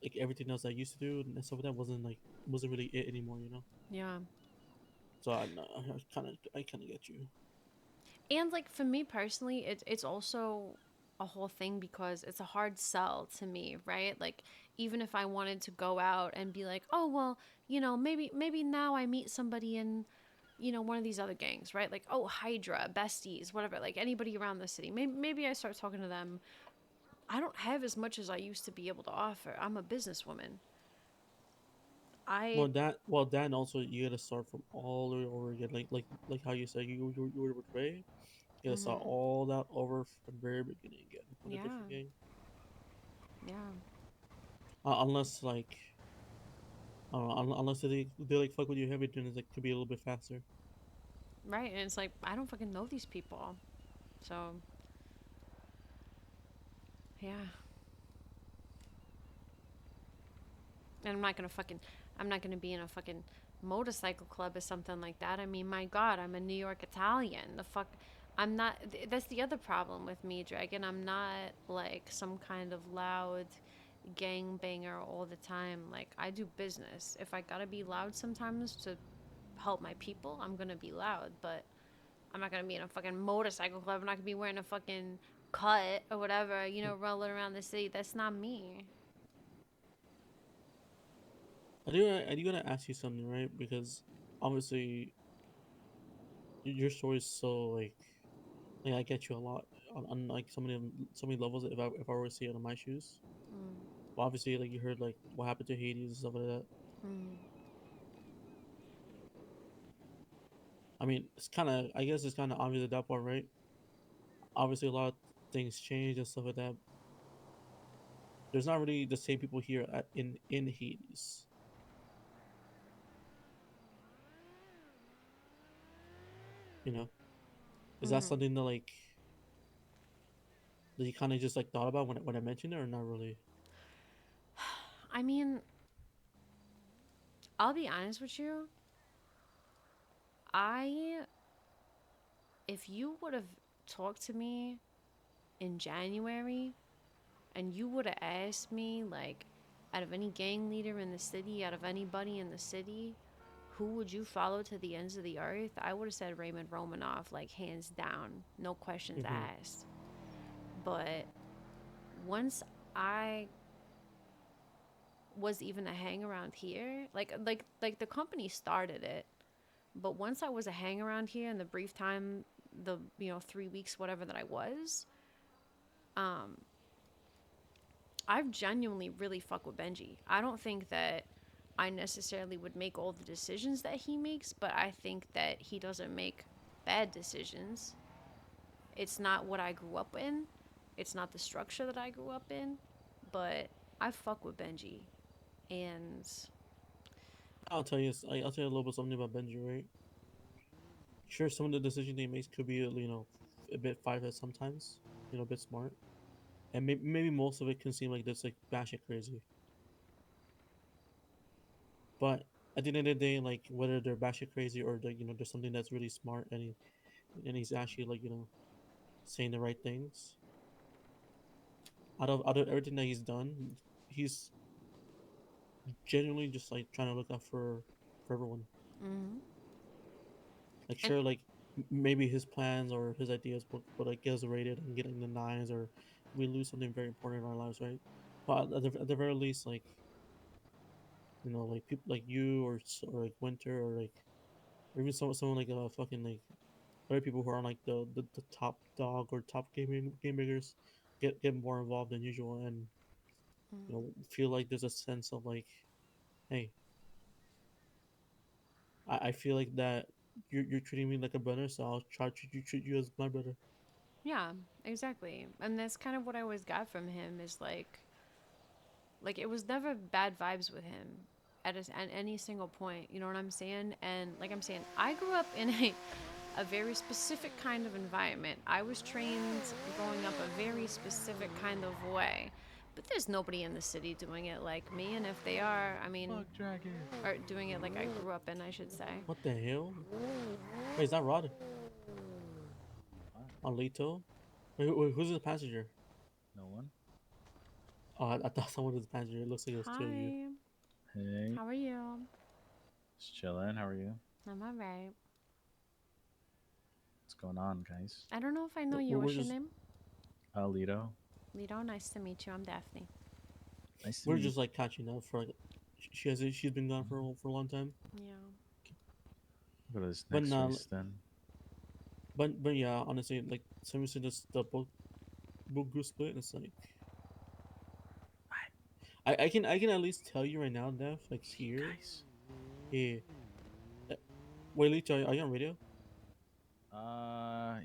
like everything else I used to do and stuff like that wasn't really it anymore. You know. Yeah. So I kind of get you. And like for me personally, it's also a whole thing because it's a hard sell to me, right? Like even if I wanted to go out and be like, "Oh, well, maybe now I meet somebody in one of these other gangs, right? Like, oh, Hydra, besties, whatever, like anybody around the city. Maybe I start talking to them. I don't have as much as I used to be able to offer. I'm a businesswoman. I Well, then also you gotta start from all the way over again. Like how you said you were with Ray. You gotta start mhm. all that over from the very beginning again with a Yeah. different gang. Yeah. Unless like I don't know, unless they like fuck with you heavy, then it's like could be a little bit faster. Right. And it's like I don't fucking know these people. So, yeah. And I'm not gonna be in a fucking motorcycle club or something like that. I mean, my God, I'm a New York Italian. The fuck, I'm not. That's the other problem with me, Dragon. I'm not like some kind of loud gang banger all the time. Like I do business. If I gotta be loud sometimes to help my people, I'm gonna be loud. But I'm not gonna be in a fucking motorcycle club. I'm not gonna be wearing a fucking cut or whatever. Rolling around the city. That's not me. I do gotta ask you something, right? Because obviously your story is so like I get you a lot on like so many levels. If I were to see it on my shoes, Mm, well, obviously like you heard like what happened to Hades and stuff like that. mm, I mean, I guess it's kind of obvious at that point, right? Obviously, a lot of things change and stuff like that. There's not really the same people here in Hades. You know, is that mm. something that you kind of just like thought about when I mentioned it, or not really? I mean, I'll be honest with you. I, if you would have talked to me in January and you would have asked me, like, out of any gang leader in the city, out of anybody in the city, who would you follow to the ends of the earth? I would have said Raymond Romanoff, like, hands down, no questions Mm-hmm. asked. But once I was even a hang around here, like the company started it, but once I was a hang around here in the brief time, the 3 weeks, whatever that I was, um, I've genuinely really fuck with Benji. I don't think that I necessarily would make all the decisions that he makes, but I think that he doesn't make bad decisions. It's not what I grew up in. It's not the structure that I grew up in, but I fuck with Benji, and I'll tell you a little bit something about Benji, right? Sure, some of the decisions he makes could be a bit five sometimes, a bit smart, and maybe most of it can seem like that's like batshit crazy. But at the end of the day, like whether they're batshit crazy or there's something that's really smart and he's actually saying the right things. Out of everything that he's done, he's genuinely just like trying to look out for everyone. mm-hmm. Like and sure, like maybe his plans or his ideas would like get us rated and getting the nines, or we lose something very important in our lives, right? But at the very least, like like people like you or like Winter or even someone like fucking like other people who are on like the top dog or top game makers get more involved than usual and feel like there's a sense of like, hey, I feel like that you're treating me like a brother, so I'll try to treat you as my brother. yeah, exactly. And that's kind of what I always got from him is like it was never bad vibes with him at any single point. You know what I'm saying? And like I'm saying, I grew up in a very specific kind of environment. I was trained growing up a very specific kind of way. But there's nobody in the city doing it like me, and if they are, I mean, Fuck dragon. or doing it like I grew up in, I should say. What the hell? Wait, is that Rod What? on Leto? Wait, who's the passenger? No one. Oh, I thought someone was the passenger. It looks like it was two of you. Hi, Hey, how are you? just chilling. How are you? I'm alright. What's going on, guys? I don't know if I know you. We're What's your just name? Lito. Lito, nice to meet you. I'm Daphne. Nice to We're meet just like catching up for like she's been gone for a long time. Yeah. you. Go to this But next now, race then. but yeah, honestly, like some said this the book group split. And it's like I can at least tell you right now, Daph, like here. Guys. Yeah. Uh, Wait, Leech, are you on radio?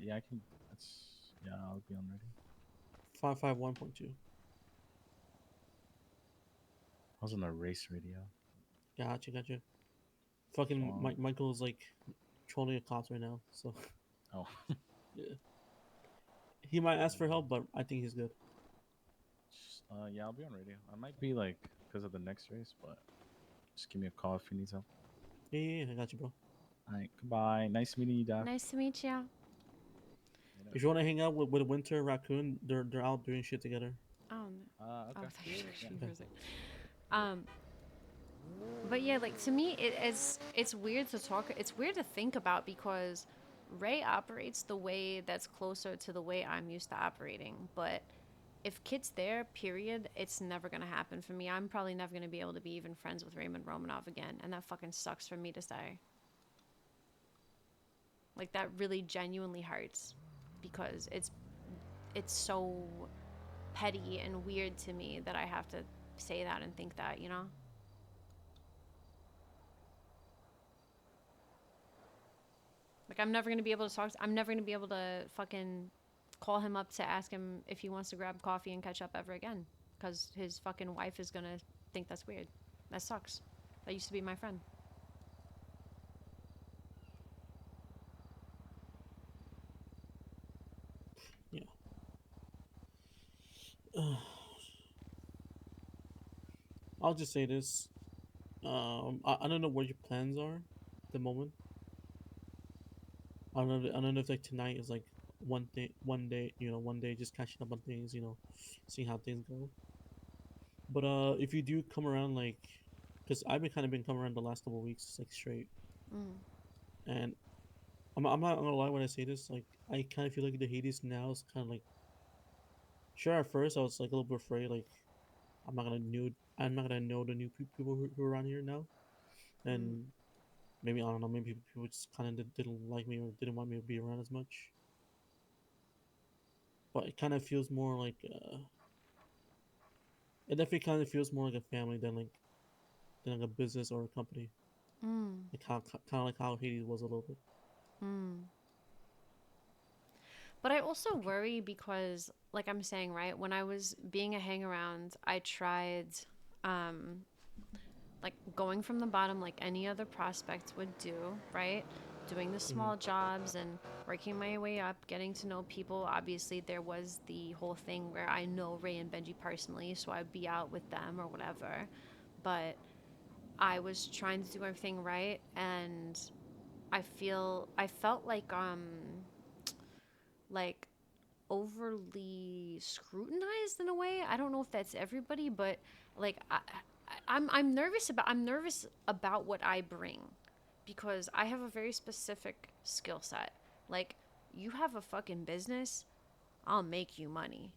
Yeah, I can. That's yeah. I'll be on ready. 551.2. I was on the race radio. Gotcha. Fucking So, Michael's like trolling a cops right now, so oh, yeah. He might ask for help, but I think he's good. yeah, I'll be on radio. I might be like because of the next race, but just give me a call if you need help. Yeah, I got you, bro. All right, goodbye. Nice meeting you, Daph. Nice to meet you. If you want to hang out with Winter Raccoon, they're out doing shit together. Oh, no. Okay. Oh, thank you Yeah. for a second. But yeah, like to me, it's weird to talk. It's weird to think about because Ray operates the way that's closer to the way I'm used to operating. But if Kit's there, period, it's never gonna happen for me. I'm probably never gonna be able to be even friends with Raymond Romanov again, and that fucking sucks for me to say. Like that really genuinely hurts because it's so petty and weird to me that I have to say that and think that, you know? Like I'm never gonna be able to talk. I'm never gonna be able to fucking call him up to ask him if he wants to grab coffee and catch up ever again, because his fucking wife is gonna think that's weird. That sucks. That used to be my friend. Yeah. I'll just say this. I don't know what your plans are at the moment. I don't know if like tonight is like one day just catching up on things, seeing how things go. But if you do come around like, because I've been coming around the last couple of weeks like straight, Mm. and I'm not gonna lie when I say this, like I kind of feel like the Hades now is kind of like, sure at first I was like a little bit afraid, like I'm not gonna know the new people who are around here now, Mm. and maybe I don't know, maybe people just kind of didn't like me or didn't want me to be around as much. But it kind of feels more like it definitely kind of feels more like a family than like a business or a company. Mm. Like how kind of like how Hades was a little bit. Mm. But I also worry because, like I'm saying, right, when I was being a hang around, I tried, um, like, going from the bottom like any other prospect would do, right? Doing the Hmm. small jobs and working my way up, getting to know people. Obviously, there was the whole thing where I know Ray and Benji personally, so I'd be out with them or whatever. But I was trying to do everything right, and I felt like overly scrutinized in a way. I don't know if that's everybody, but like I'm nervous about what I bring because I have a very specific skill set. Like you have a fucking business, I'll make you money.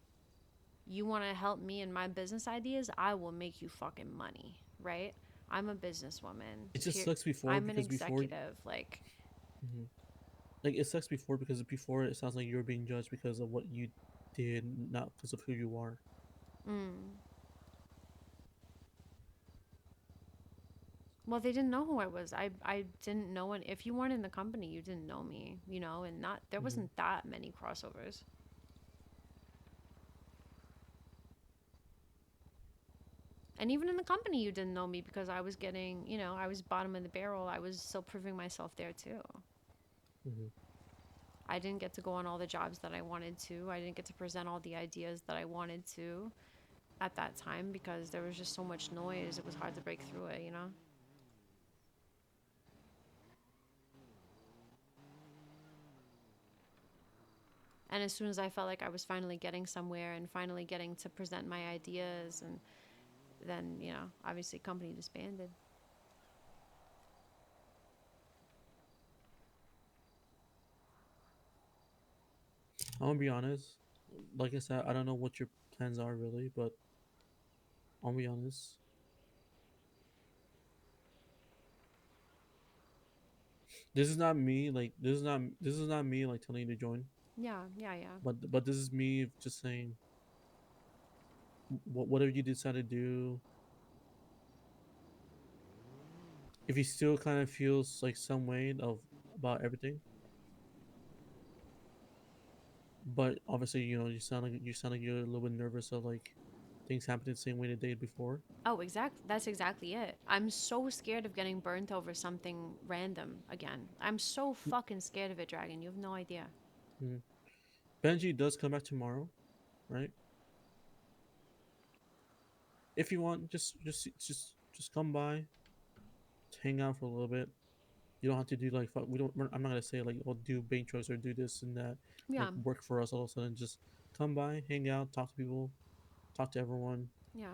You want to help me in my business ideas, I will make you fucking money, right? I'm a businesswoman. It just sucks before I'm an because before executive. Like, Mhm. Like it sucks because before it sounds like you were being judged because of what you did, not because of who you are. mm. Well, they didn't know who I was. I didn't know, and if you weren't in the company, you didn't know me, you know, and not there Hmm. wasn't that many crossovers. And even in the company, you didn't know me because I was getting, you know, I was bottom of the barrel. I was still proving myself there too. Hmm. I didn't get to go on all the jobs that I wanted to. I didn't get to present all the ideas that I wanted to at that time because there was just so much noise. It was hard to break through it, you know? And as soon as I felt like I was finally getting somewhere and finally getting to present my ideas, and then, you know, obviously company disbanded. I'm gonna be honest. like I said, I don't know what your plans are really, but I'll be honest. This is not me. Like this is not me like telling you to join. Yeah, yeah, yeah. But this is me just saying whatever you decide to do. If you still kind of feels like some way of about everything, but obviously you sound like you're a little bit nervous of like things happening the same way they did before. Oh, that's exactly it. I'm so scared of getting burnt over something random again. I'm so fucking scared of it, Dragon. You have no idea. Mm. Benji does come back tomorrow, right? If you want, just come by, hang out for a little bit. You don't have to do like fuck. I'm not gonna say like, oh, do bank trucks or do this and that. Like Yeah, work for us all of a sudden. Just come by, hang out, talk to people, talk to everyone. yeah,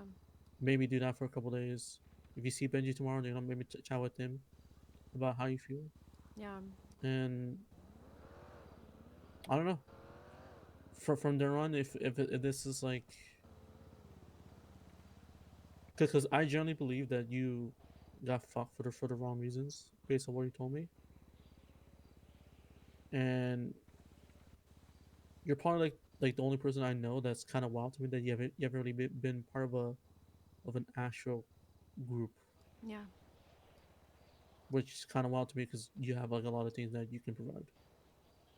Maybe do that for a couple days. If you see Benji tomorrow, maybe chat with him about how you feel. yeah. And I don't know. From there on, if this is like, because I generally believe that you got fucked for the wrong reasons based on what you told me, and you're probably like the only person I know that's kind of wild to me that you haven't really been part of an actual group, Yeah. which is kind of wild to me because you have like a lot of things that you can provide,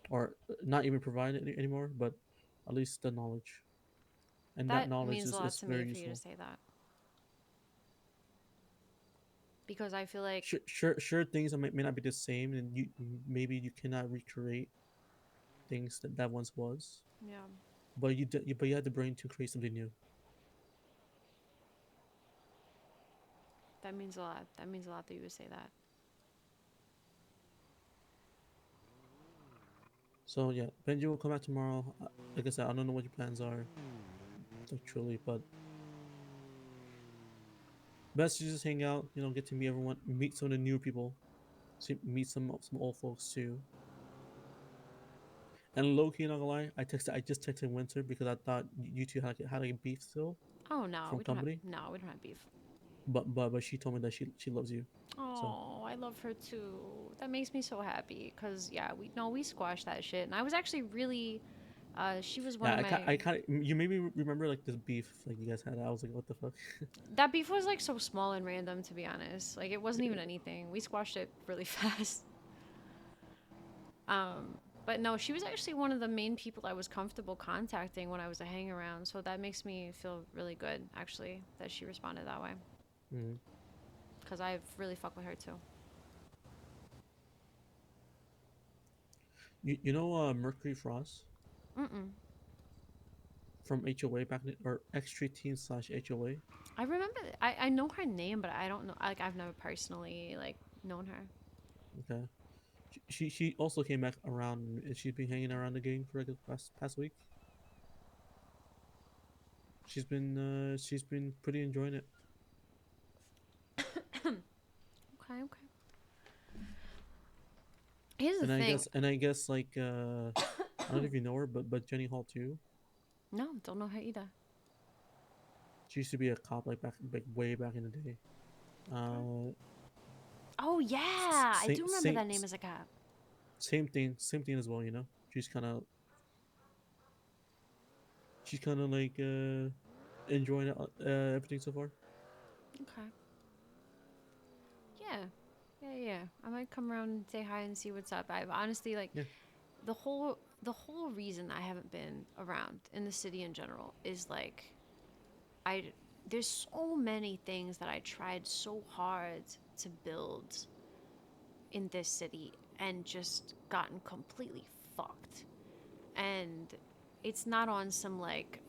or not even provide anymore, but at least the knowledge, and that That knowledge means a lot is to me very for you to useful. say that. Because I feel like, Sure, things that may not be the same, and maybe you cannot recreate things that once was, yeah, but but you had the brain to create something new. that means a lot. That means a lot that you would say that. So yeah, Benji will come out tomorrow. Like I said, I don't know what your plans are, like truly, but best to just hang out. Get to meet everyone, meet some of the new people, meet some old folks too. And low key, not gonna lie, I just texted Winter because I thought you two had like beef still Oh no, from we don't have company, no, we don't have beef. but she told me that she loves you. So Oh, I love her too. That makes me so happy. Cause yeah, we squashed that shit, and I was actually really, she was one yeah, of my. I kind of you made me remember like this beef like you guys had. I was like, what the fuck? That beef was like so small and random, to be honest. Like it wasn't even anything. We squashed it really fast. But no, she was actually one of the main people I was comfortable contacting when I was a hang around. So that makes me feel really good, actually, that she responded that way. Mm. Because I really fuck with her too. You know Mercury Frost Mm-mm. from HOA back in, or X3 Team slash HOA. I remember, I know her name, but I don't know, like, I've never personally, like, known her. Okay. She also came back around and she's been hanging around the gang for like the past week. She's been pretty enjoying it. Okay, okay. Here's the thing. And I guess like I don't know if you know her, but Jenny Hall too. No, don't know her either. She used to be a cop like way back in the day. Uh, Oh, yeah! I do remember same that name as a cop. same thing as well. She's kind of like enjoying everything so far. Okay. Yeah. Yeah, yeah. I might come around and say hi and see what's up. I've honestly, like, Yeah. the whole reason I haven't been around in the city in general is like I there's so many things that I tried so hard to build in this city and just gotten completely fucked. And it's not on some like,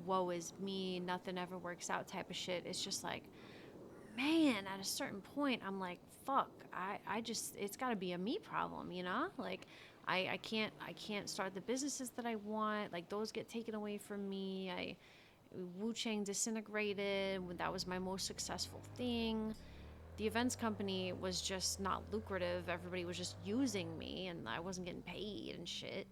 woe is me, nothing ever works out type of shit. It's just like, man, at a certain point, I'm like, fuck, I just, it's got to be a me problem, Like, I can't start the businesses that I want. Like, those get taken away from me. Wu Chang disintegrated. That was my most successful thing. The events company was just not lucrative. Everybody was just using me, and I wasn't getting paid and shit.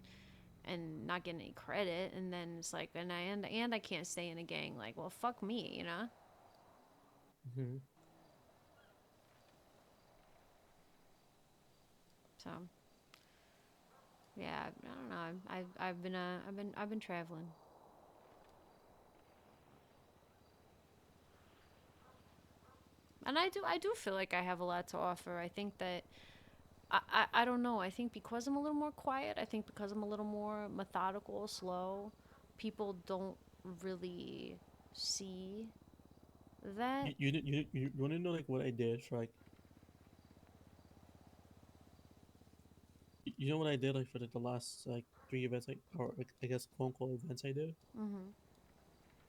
and not getting any credit, and then it's like, and I can't stay in a gang. Like, well, fuck me, you know. Hmm. So, yeah, I don't know. I've been traveling. And I do feel like I have a lot to offer. I think that I don't know. I think because I'm a little more quiet, I think because I'm a little more methodical, slow, people don't really see that. You want to know like what I did for like you know what I did like for like the last like 3 events like or like, I guess quote unquote events I did. Mhm.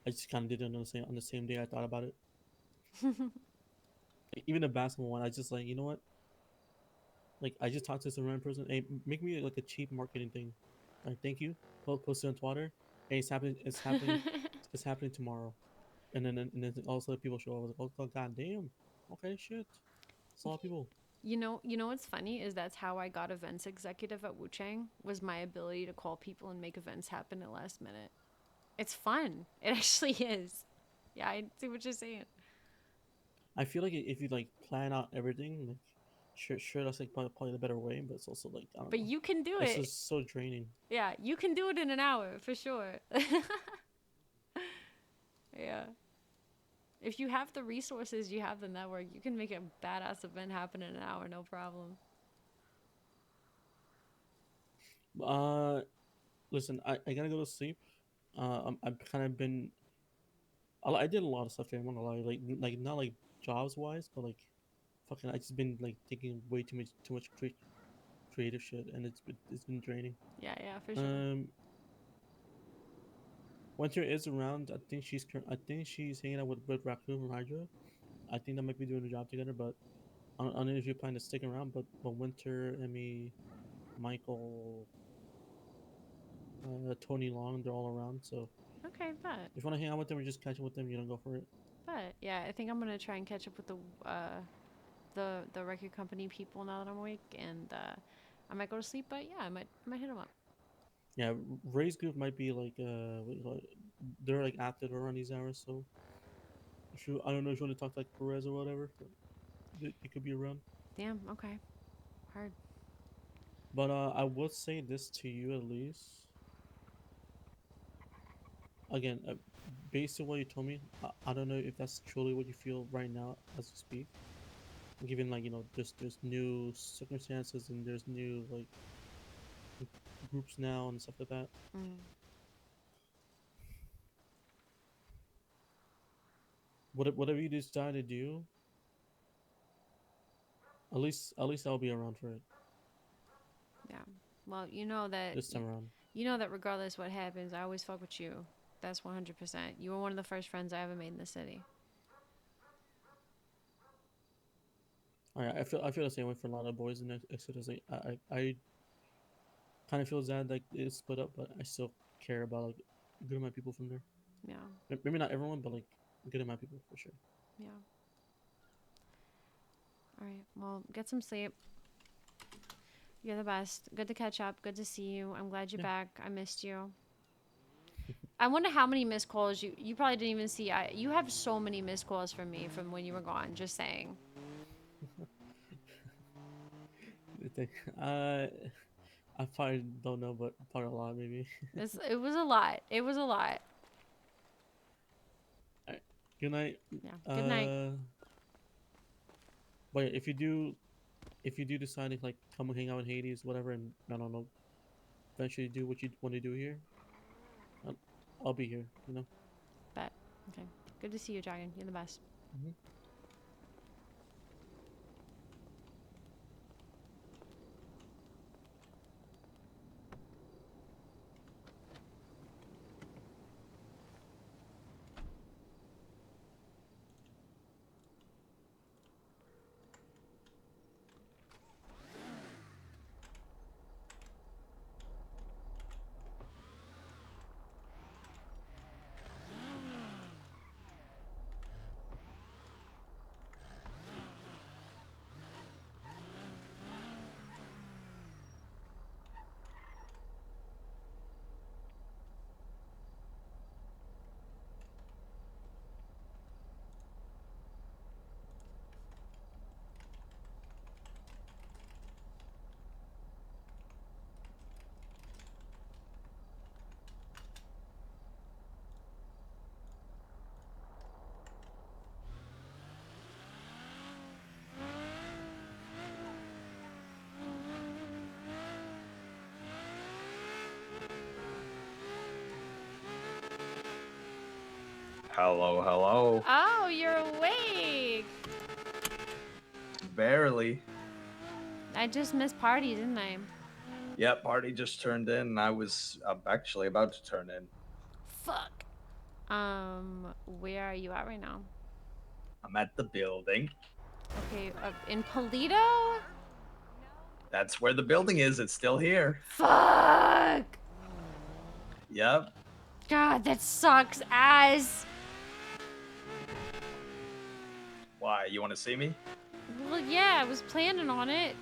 I just kind of did it on the same day I thought about it. Like, even the basketball one, I just like you know what? Like I just talked to some random person. Hey, make me like a cheap marketing thing. Like thank you. Post it on Twitter. Hey, it's happening. It's happening. It's happening tomorrow. And then also people show up. I was like, oh god damn. Okay, shit. It's a lot of people. You know what's funny is that's how I got events executive at Wu Chang, was my ability to call people and make events happen at last minute. It's fun. It actually is. Yeah, I see what you're saying. I feel like if you like plan out everything, like sure that's like probably the better way, but it's also like I don't But know. you can do It's it. just so draining. Yeah, you can do it in an hour for sure. Yeah. If you have the resources, you have the network, you can make a badass event happen in an hour, no problem. Uh, listen, I gotta go to sleep. I've kind of been I did a lot of stuff here. I'm not gonna lie, like not like jobs wise, but like fucking I just been like thinking way too much creative shit, and it's been draining. Yeah, yeah, for sure. Um, Winter is around. I think she's hanging out with Raccoon and Hydra. I think they might be doing a job together, but I don't know if you plan to stick around. But Winter, Emmy, Michael, Tony Long, they're all around. So Okay, if you want to hang out with them or just catch up with them, you don't go for it. but yeah, I think I'm gonna try and catch up with the record company people now that I'm awake, and I might go to sleep, but yeah, I might hit them up. Yeah, Ray's group might be like they're like active around these hours. So if you I don't know if you want to talk to like Perez or whatever, but they could be around. Damn. Okay. Hard. But I would say this to you at least. Again, based on what you told me, I don't know if that's truly what you feel right now as you speak. Given like there's new circumstances and there's new like groups now and stuff like that. Mm. Whatever you decide to do, at least I'll be around for it Yeah. Well, you know that this time around. you know that regardless what happens, I always fuck with you. That's 100%. You were one of the first friends I ever made in the city. All right, I feel the same way for a lot of boys in Exodus. Like, I kind of feel sad like it's split up, but I still care about like a good amount of people from there. Yeah. Maybe not everyone, but like a good amount of people for sure. Yeah. All right. Well, get some sleep. You're the best. Good to catch up. Good to see you. I'm glad you're Yeah. back. I missed you. I wonder how many missed calls you probably didn't even see. You have so many missed calls from me from when you were gone. Just saying. uh, I probably don't know, but probably a lot maybe. It was a lot. It was a lot. All right. Good night. Yeah. Good night. But yeah, if you do decide to like come and hang out in Hades, whatever, and I don't know, eventually do what you want to do here, I'll, I'll be here. Bet. Okay. Good to see you, Dragon. You're the best. Mhm. Hello, hello. Oh, you're awake. Barely. I just missed party, didn't I? Yep, party just turned in, and I was actually about to turn in. Fuck. Where are you at right now? I'm at the building. Okay, in Polito? That's where the building is. It's still here. Fuck! Yep. God, that sucks ass. Why? You want to see me? Well, yeah, I was planning on it.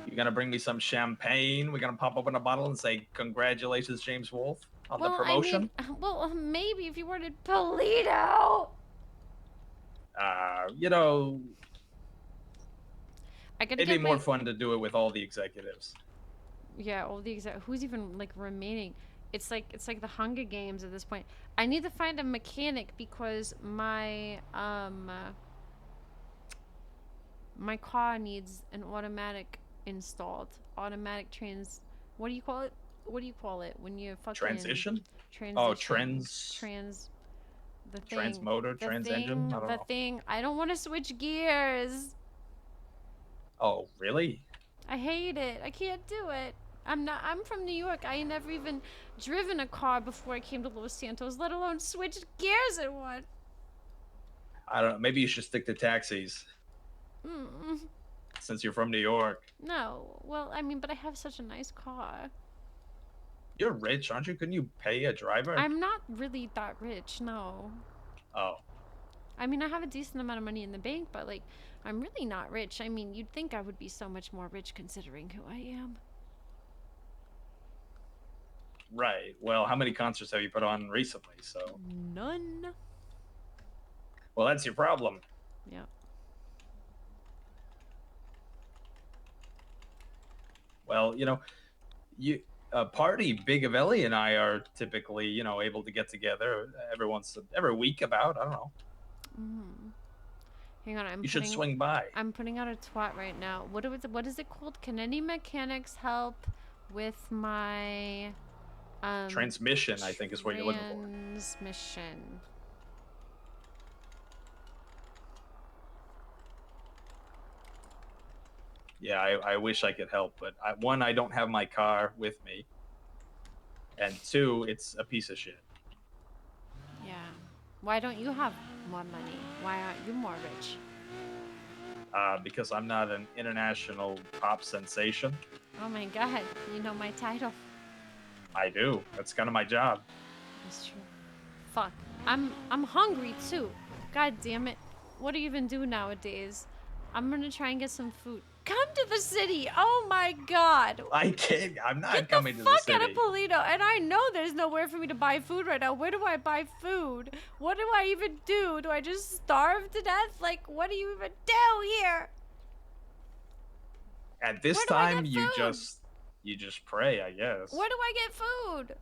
You gonna bring me some champagne? We're gonna pop open a bottle and say congratulations, James Wolfe, on the promotion. I mean, well, maybe if you were to Polito. You know, I gotta it'd be get more my... fun to do it with all the executives. Yeah, all the exact. Who's even like remaining? It's like the Hunger Games at this point. I need to find a mechanic because my my car needs an automatic installed. Automatic trans. What do you call it? What do you call it when you fucking Transition? transition? Oh, trans. The thing. Transmotor, The trans thing. engine. I don't The know. thing. I don't want to switch gears. Oh, really? I hate it. I can't do it. I'm from New York. I ain't never even driven a car before I came to Los Santos, let alone switched gears in one. I don't know. Maybe you should stick to taxis Mm-mm. since you're from New York. No. Well, I mean, but I have such a nice car. You're rich, aren't you? Couldn't you pay a driver? I'm not really that rich, no. Oh. I mean, I have a decent amount of money in the bank, but like, I'm really not rich. I mean, you'd think I would be so much more rich considering who I am. Right. Well, how many concerts have you put on recently? So. None. Well, that's your problem. Yeah. Well, you party Big Avelli and I are typically, able to get together every week about, I don't know. Mm. Hang on, You should swing by. I'm putting out a twat right now. What is it called? Can any mechanics help with my Transmission, I think, is what you're looking for. Transmission. Yeah, I wish I could help, but one, I don't have my car with me, and two, it's a piece of shit. Yeah. Why don't you have more money? Why aren't you more rich? Because I'm not an international pop sensation. Oh my god, you know my title. I do. That's kind of my job. That's true. Fuck. I'm hungry too. God damn it. What do you even do nowadays? I'm gonna try and get some food. Come to the city! Oh my god! I can't. I'm not Get coming the to the fuck city. out of Polito! And I know there's nowhere for me to buy food right now. Where do I buy food? What do I even do? Do I just starve to death? Like, what do you even do here? At this Where do I time, get you food? just pray, I guess. Where do I get food?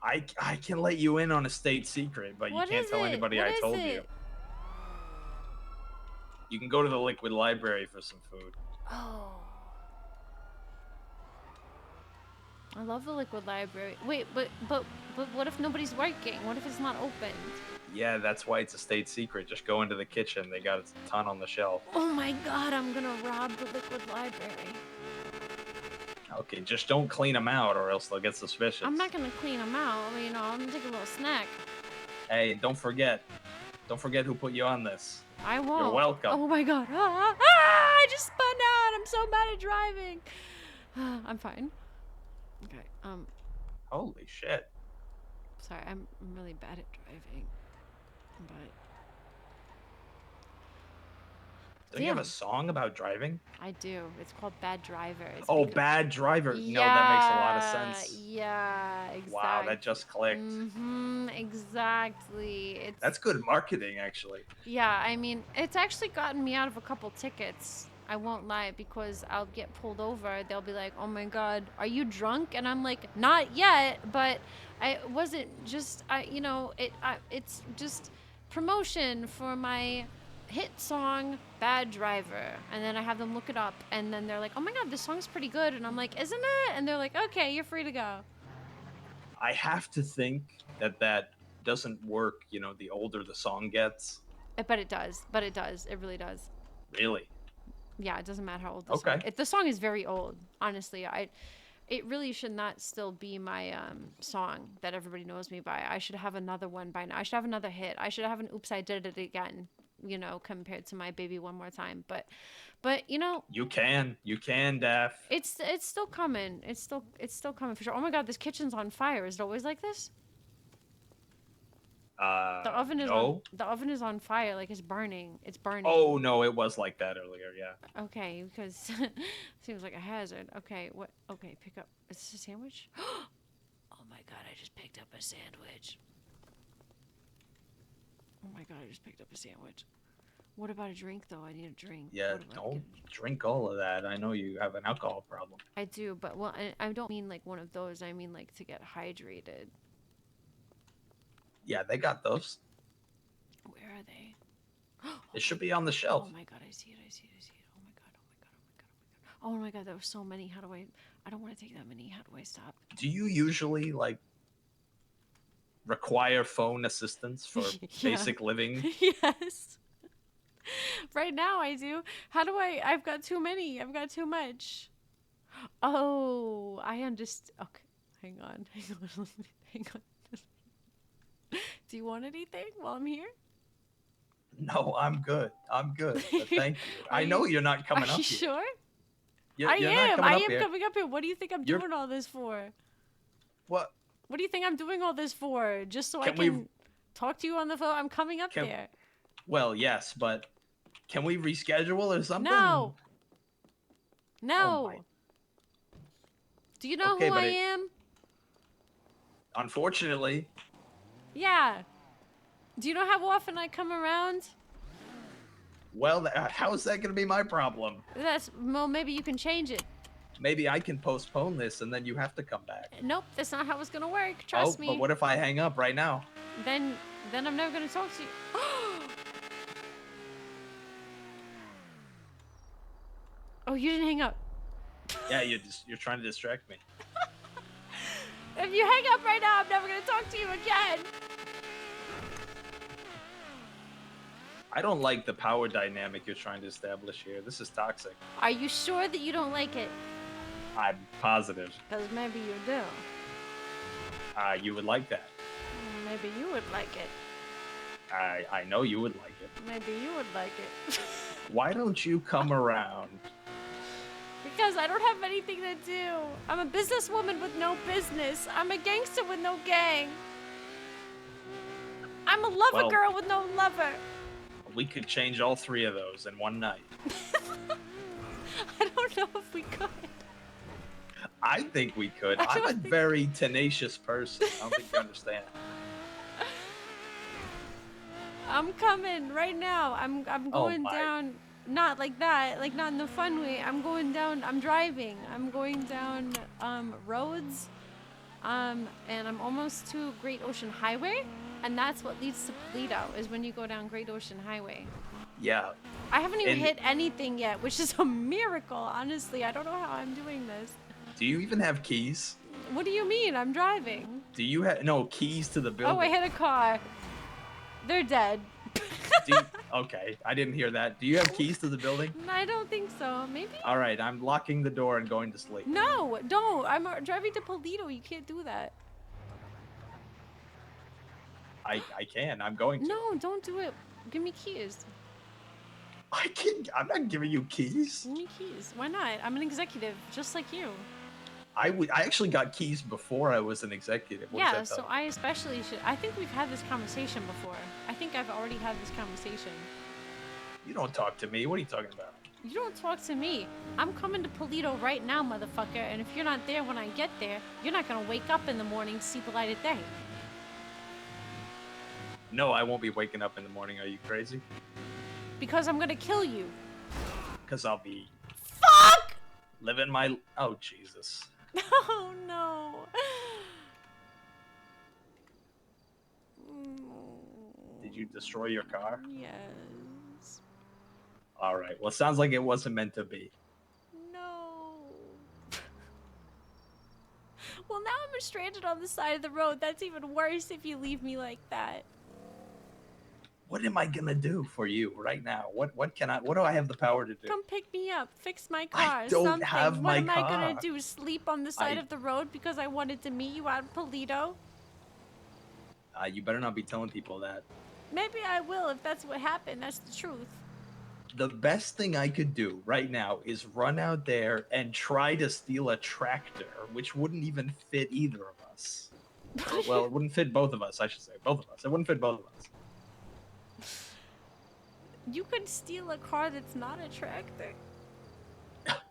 I can let you in on a state secret, but What you can't is tell it? anybody What I is told you. it? You can go to the Liquid Library for some food. Oh. I love the Liquid Library. Wait, but what if nobody's working? What if it's not open? Yeah, that's why it's a state secret. Just go into the kitchen. They got a ton on the shelf. Oh my god, I'm gonna rob the Liquid Library. Okay, just don't clean them out or else they'll get suspicious. I'm not gonna clean them out. You know, I'm gonna take a little snack. Hey, don't forget. Don't forget who put you on this. I won't. You're welcome. Oh my god. I just spun out. I'm so bad at driving. I'm fine. Okay. Holy shit. Sorry, I'm really bad at driving. But Don't you have a song about driving? I do. It's called Bad Driver. It's Oh, because- Bad Driver. Yeah, No, that makes a lot of sense. Yeah, exactly. Wow, that just clicked. Exactly. That's good marketing, actually. Yeah, I mean, it's actually gotten me out of a couple tickets. I won't lie, because I'll get pulled over. They'll be like, "Oh my God, are you drunk?" And I'm like, "Not yet," but I wasn't. Just it's just promotion for my hit song Bad Driver. And then I have them look it up, and then they're like, "Oh my God, this song's pretty good." And I'm like, "Isn't it?" And they're like, "Okay, you're free to go." I have to think that doesn't work, you know, the older the song gets. But it does. But it does. It really does. Really? Yeah, it doesn't matter how old the Okay. song. If the song is very old, honestly, it really should not still be my song that everybody knows me by. I should have another one by now. I should have another hit. I should have an "Oops, I Did It Again," you know, compared to my "Baby One More Time." But you know, You can, Daph. it's still coming. It's still coming for sure. Oh my God, this kitchen's on fire. Is it always like this? The oven is no. the oven is on fire, like it's burning. It's burning. Oh no, it was like that earlier. Yeah. Okay, because seems like a hazard. Okay, what? Okay, pick up. Is this a sandwich? Oh my God, I just picked up a sandwich. Oh my God, I just picked up a sandwich. What about a drink though? I need a drink. Yeah. What about Don't drink all of that. I know you have an alcohol problem. I do, but well, I don't mean like one of those. I mean like to get hydrated. Yeah, they got those. Where are they? It should be on the shelf. Oh my God, I see it. I see it. I see it. Oh my God. Oh my God. Oh my God. Oh my God. Oh my God, there were so many. How do I don't want to take that many. How do I stop? Do you usually like require phone assistance for Yeah. basic living? Yes. Right now I do. How do I've got too many. I've got too much. Oh, I understand. Okay. Hang on. Hang on. Do you want anything while I'm here? No, I'm good. I'm good. But thank you. Are I know you- you're not coming Are up you here. sure? You're I not am. coming I up am here. coming up here. What do you think I'm You're- doing all this for? What? What do you think I'm doing all this for? Just so I Can we- can talk to you on the phone? I'm coming up Can- there. Well, yes, but can we reschedule or something? No. No. Oh my- Do you know Okay, who but I it- am? Unfortunately, Yeah. Do you know how often I come around? well, how is that going to be my problem? Well, maybe you can change it. Maybe I can postpone this and then you have to come back. Nope, that's not how it's gonna work. Trust me. But what if I hang up right now? Then I'm never gonna talk to you. Oh, you didn't hang up. Yeah, you're trying to distract me. If you hang up right now, I'm never gonna talk to you again. I don't like the power dynamic you're trying to establish here. This is toxic. Are you sure that you don't like it? I'm positive. Because maybe you do. You would like that. Maybe you would like it. I know you would like it. Maybe you would like it. Why don't you come around? Because I don't have anything to do. I'm a businesswoman with no business. I'm a gangster with no gang. I'm a lover Well- girl with no lover. We could change all three of those in one night. I don't know if we could. I think we could. I I'm a don't think- very tenacious person. I don't think you understand. I'm coming right now. I'm going my. down. Not like that. Like not in the fun way. I'm going down. I'm driving. I'm going down roads. And I'm almost to Great Ocean Highway, and that's what leads to Toledo. Is when you go down Great Ocean Highway. Yeah. I haven't even And- hit anything yet, which is a miracle. Honestly, I don't know how I'm doing this. Do you even have keys? What do you mean? I'm driving. Do you have no keys to the building? Oh, I hit a car. They're dead. Okay, I didn't hear that. Do you have keys to the building? I don't think so. Maybe. All right, I'm locking the door and going to sleep. No, don't. I'm driving to Toledo. You can't do that. I can. I'm going to. No, don't do it. Give me keys. I can. I'm not giving you keys. Give me keys. Why not? I'm an executive, just like you. I actually got keys before I was an executive. What does Yeah, that so tell you? I especially should. I think we've had this conversation before. I think I've already had this conversation. You don't talk to me. What are you talking about? You don't talk to me. I'm coming to Toledo right now, motherfucker. And if you're not there when I get there, you're not gonna wake up in the morning to see the light of day. No, I won't be waking up in the morning. Are you crazy? Because I'm gonna kill you. Because I'll be Fuck! living my. Oh Jesus. Oh no. Did you destroy your car? Yes. All right. Well, it sounds like it wasn't meant to be. No. Well, Well, now I'm stranded on the side of the road. That's even worse if you leave me like that. What am I gonna do for you right now? What do I have the power to do? Come pick me up, fix my I car, don't something. have What my am I gonna car. do? Sleep on the side of the road because I wanted to meet you out in Polito? You better not be telling people that. Maybe I will if that's what happened. That's the truth. The best thing I could do right now is run out there and try to steal a tractor, which wouldn't even fit either of us. Or, well, it wouldn't fit both of us, I should say. Both of us. It wouldn't fit both of us. You could steal a car that's not a tractor.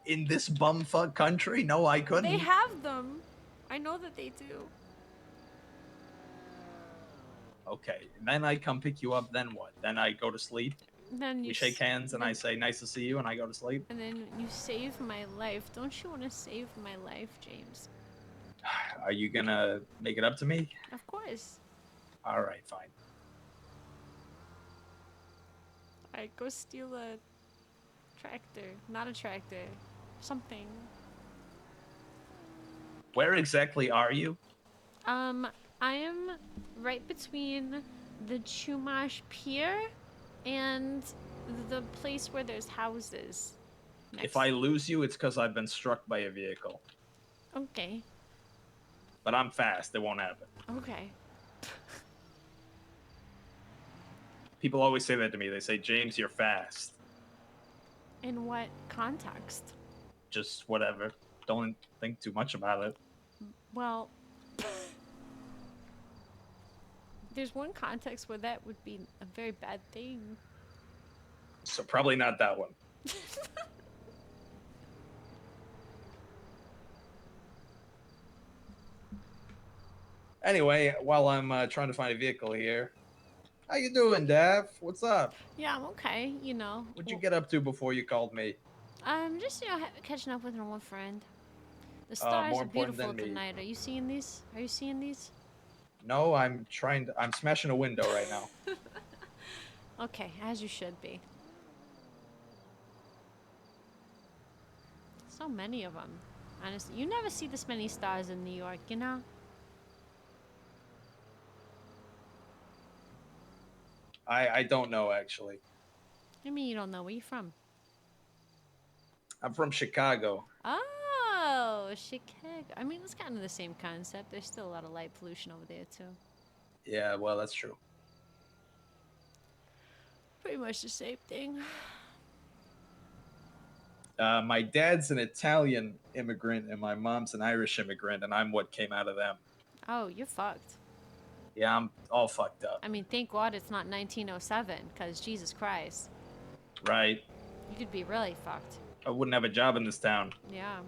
In this bumfuck country? No, I couldn't. They have them. I know that they do. Okay, then I come pick you up, then what? Then I go to sleep? Then you We shake hands and I say, nice to see you, and I go to sleep? And then you save my life. Don't you want to save my life, James? Are you gonna make it up to me? Of course. Alright, fine. Alright, go steal a tractor. Not a tractor. Something. Where exactly are you? I am right between the Chumash Pier and the place where there's houses. If I lose you, it's because I've been struck by a vehicle. Okay. But I'm fast. It won't happen. Okay. People always say that to me. They say, James, you're fast. In what context? Just whatever. Don't think too much about it. Well, there's one context where that would be a very bad thing. So probably not that one. Anyway, while I'm trying to find a vehicle here, how you doing, Daph? What's up? Yeah, I'm okay, you know. What'd you get up to before you called me? Just, catching up with an old friend. The stars more are important beautiful than me. tonight. Are you seeing these? Are you seeing these? No, I'm smashing a window right now. Okay, as you should be. So many of them. Honestly, you never see this many stars in New York, you know? I don't know, actually. I mean, you don't know where you're from. I'm from Chicago. Oh, Chicago. I mean, it's kind of the same concept. There's still a lot of light pollution over there, too. Yeah, well, that's true. Pretty much the same thing. My dad's an Italian immigrant and my mom's an Irish immigrant, and I'm what came out of them. Oh, you're fucked. Yeah, I'm all fucked up. I mean, thank God it's not 1907, because Jesus Christ. Right. You could be really fucked. I wouldn't have a job in this town. Yeah.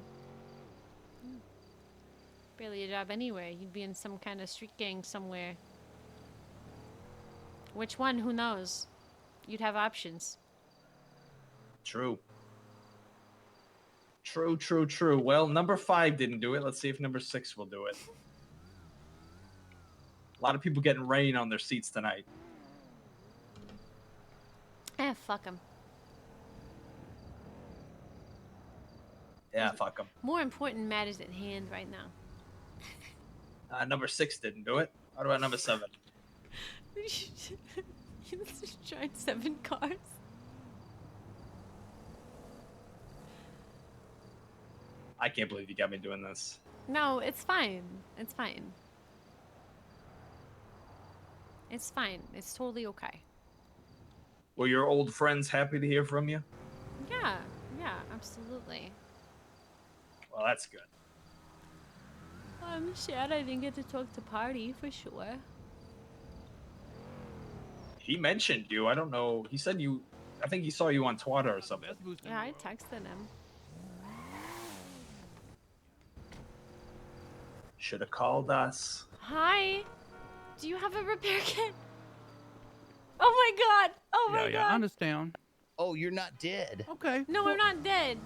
Barely a job anywhere. You'd be in some kind of street gang somewhere. Which one? Who knows? You'd have options. True. True. Well, number 5 didn't do it. Let's see if number 6 will do it. A lot of people getting rain on their seats tonight. Fuck them. Yeah, fuck them. More important matters at hand right now. Number 6 didn't do it. What about number 7? You just tried 7 cars. I can't believe you got me doing this. No, it's fine. It's fine. It's fine. It's totally okay. Were your old friends happy to hear from you? Yeah, absolutely. Well, that's good. I'm sad I didn't get to talk to Party, for sure. He mentioned you. I don't know. He said you... I think he saw you on Twitter or something. Yeah, I texted him. Should have called us. Hi! Do you have a repair kit? Oh my god! Oh my god! Yeah, I understand. Oh, you're not dead. Okay. No, I'm not dead.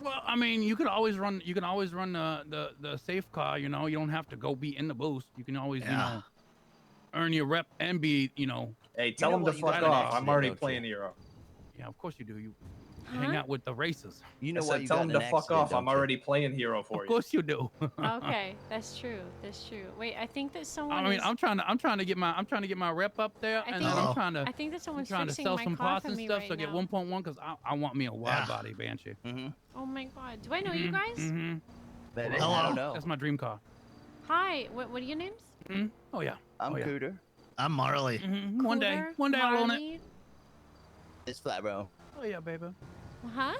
Well, I mean, you could always run. You can always run the safe car. You know, you don't have to go be in the boost. You can always, earn your rep and be, Hey, tell him to fuck off. I'm already playing hero. Yeah, of course you do. You. hang Huh? out with the racers. You I know why said, you tell got him in to an fuck accident, off. I'm don't you? already playing hero for Of you. course you do. Okay, that's true. That's true. Wait, I think that someone I mean, is. I'm trying to get my rep up there, I and think then I'm Hello. trying to I think that I'm someone's trying to fixing sell my some car parts for and me stuff. right So get now. 1.1 because I want me a wide Yeah. body Banshee. Mm-hmm. Oh my god. Do I know you guys? Mm-hmm. I Hello. don't know. That's my dream car. Hi. What are your names? Mm-hmm. Oh yeah. I'm oh yeah. Cooter. I'm Marley. Mm-hmm. One day Cooter, I'll own it. Marley? It's flat bro. Oh yeah, baby. Huh?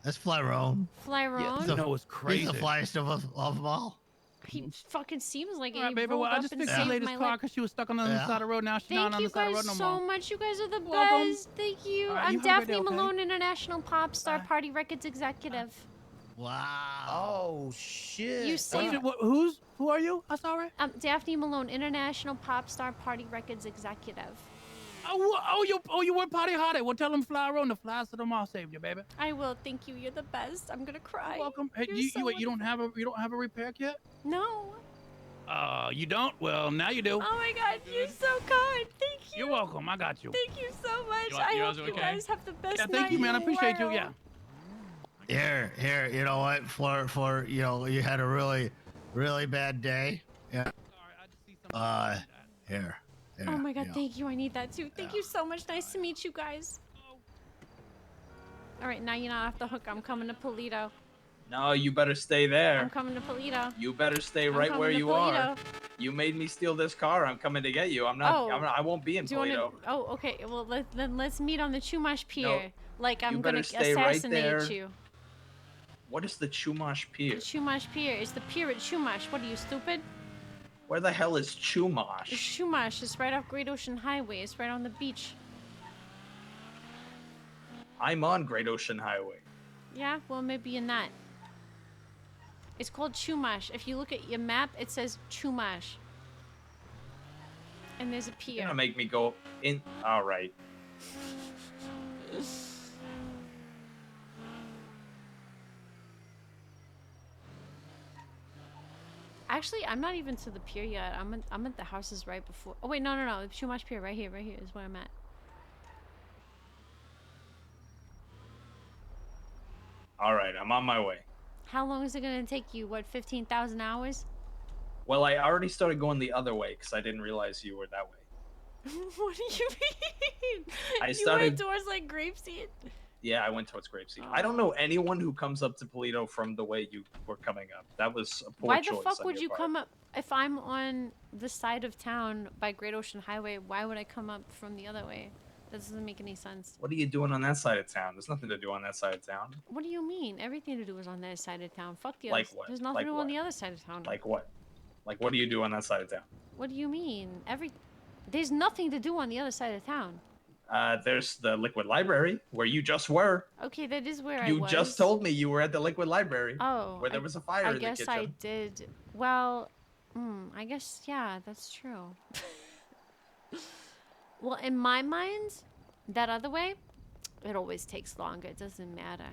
That's Flyrone. Flyrone? He's You the, know it's he's the crazy. flyest of them all. He fucking seems like it. All right, He baby. rolled Well, I up just and fixed saved the latest my car life. because she was stuck on the other Yeah. side of the road. Now she's not Thank on you the side of the guys road no so more. much. You guys are the Welcome. best. Thank you. All right, you I'm have a good day, Daphne okay? Malone, international pop star, Bye. Party Records executive. Wow. Oh shit. You say Who are you? I'm sorry. Daphne Malone, international pop star, Party Records executive. You were party hardy. Well, tell them fly around the flies to them. I'll save you, baby. I will. Thank you. You're the best. I'm gonna cry. You're welcome. Hey, You're you, so you, wait, you don't have a repair kit? No. You don't? Well, now you do. Oh my god, you're so kind. Thank you. You're welcome. I got you. Thank you so much. You- I you hope guys you okay? guys have the best Yeah, night thank you, man. I in the appreciate you. world. Yeah. Here, you know what? For you know, you had a really bad day. Yeah. Sorry, I just see something. Here. Oh my god, yeah. thank you. I need that too. Thank Yeah. you so much. Nice to meet you guys. All right, now you're not off the hook. I'm coming to Polito. No, you better stay there. I'm coming to Polito. You better stay I'm right coming where to you Polito. are. You made me steal this car. I'm coming to get you. I'm not. Oh. I won't be in Do you want Toledo. to? Oh, okay. Well, then let's meet on the Chumash Pier. Like I'm you gonna better stay right assassinate there. you. What is the Chumash Pier? The Chumash Pier. It's the pier at Chumash. What are you, stupid? Where the hell is It's Chumash? Chumash. It's right off Great Ocean Highway. It's right on the beach. I'm on Great Ocean Highway. Yeah, well, maybe you're not. It's called Chumash. If you look at your map, it says Chumash. And there's a You're pier. gonna make me go in. All right. Actually, I'm not even to the pier yet. I'm at the houses right before. Oh wait, no. The Chumash Pier right here is where I'm at. All right. I'm on my way. How long is it gonna take you? What, 15,000 hours? Well, I already started going the other way because I didn't realize you were that way. What do you mean? I You started- went towards like Grapeseed? Yeah, I went towards Grapeseed. I don't know anyone who comes up to Polito from the way you were coming up. That was a poor Why choice. the fuck on would your you part. come up if I'm on the side of town by Great Ocean Highway? Why would I come up from the other way? That doesn't make any sense. What are you doing on that side of town? There's nothing to do on that side of town. What do you mean? Everything to do is on that side of town. Fuck the Like other. what? There's nothing Like to do on what? the other side of town. Like what? Like what do you do on that side of town? What do you mean? There's nothing to do on the other side of town. There's the Liquid Library where you just were. Okay, that is where I You was. just told me you were at the Liquid Library. Oh, Where there was a fire I in the guess kitchen. I did. Well, I guess yeah, that's true. Well, in my mind, that other way, it always takes longer. It doesn't matter.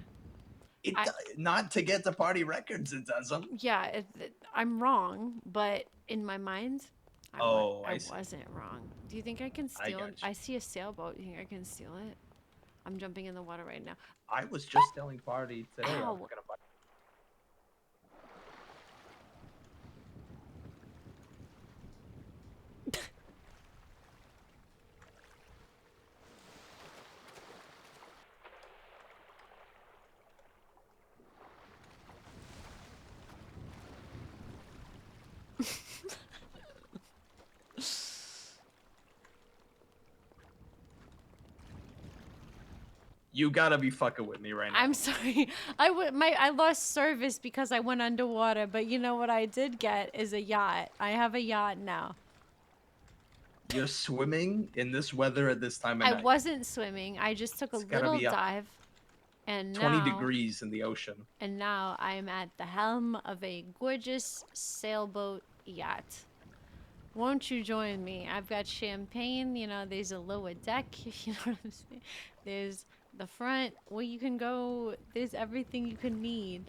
Not to get to Party Records, it doesn't. Yeah, I'm wrong, but in my mind, I I see. wasn't wrong. Do you think I can I steal? got I see a sailboat. You think I can steal it? I'm jumping in the water right now. I was just telling Party today. I Ow. was gonna buy. You gotta be fucking with me right now. I'm sorry. I lost service because I went underwater, but you know what I did get is a yacht. I have a yacht now. You're swimming in this weather at this time of I night. wasn't swimming. I just took It's a gotta little be up. dive, and 20 now, degrees in the ocean. And now I'm at the helm of a gorgeous sailboat yacht. Won't you join me? I've got champagne. You know, there's a lower deck. If you know what I'm saying. There's the front where you can go. There's everything you could need,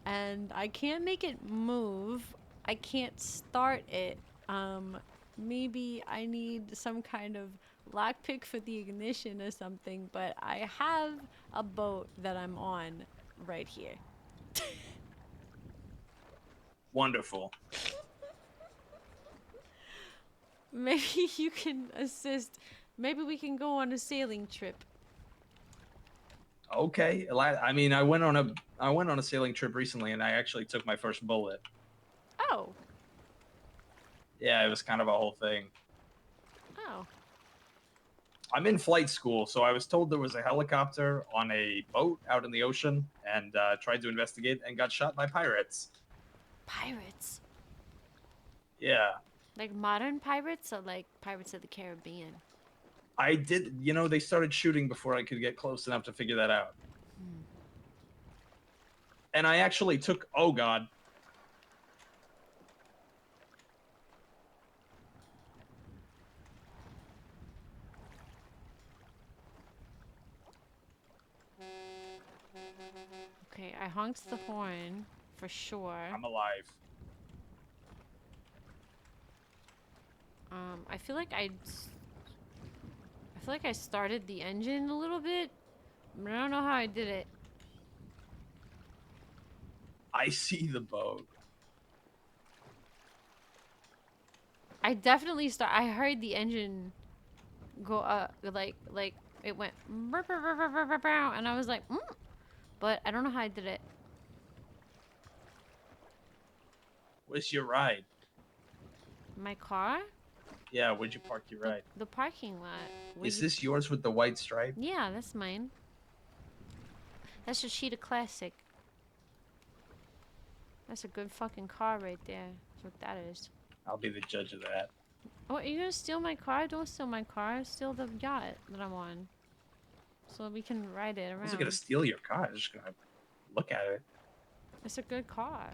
and I can't make it move. I can't start it. Maybe I need some kind of lockpick for the ignition or something, but I have a boat that I'm on right here. Wonderful. Maybe you can assist. Maybe we can go on a sailing trip. Okay. I mean, I went on a sailing trip recently, and I actually took my first bullet. Oh. Yeah, it was kind of a whole thing. Oh. I'm in flight school, so I was told there was a helicopter on a boat out in the ocean, and tried to investigate and got shot by pirates. Pirates? Yeah. Like modern pirates or like Pirates of the Caribbean? I did, you know, they started shooting before I could get close enough to figure that out. And I actually took, oh God. Okay, I honked the horn for sure. I'm alive. I feel like I started the engine a little bit, but I don't know how I did it. I see the boat. I definitely I heard the engine go up, like it went, and I was like, but I don't know how I did it. Where's your ride? My car? Yeah, where'd you park your ride? The parking lot. Is this yours with the white stripe? Yeah, that's mine. That's a Cheetah Classic. That's a good fucking car right there. That's what that is. I'll be the judge of that. Oh, are you gonna steal my car? Don't steal my car. Steal the yacht that I'm on. So we can ride it around. I wasn't gonna steal your car. I was just gonna look at it. It's a good car.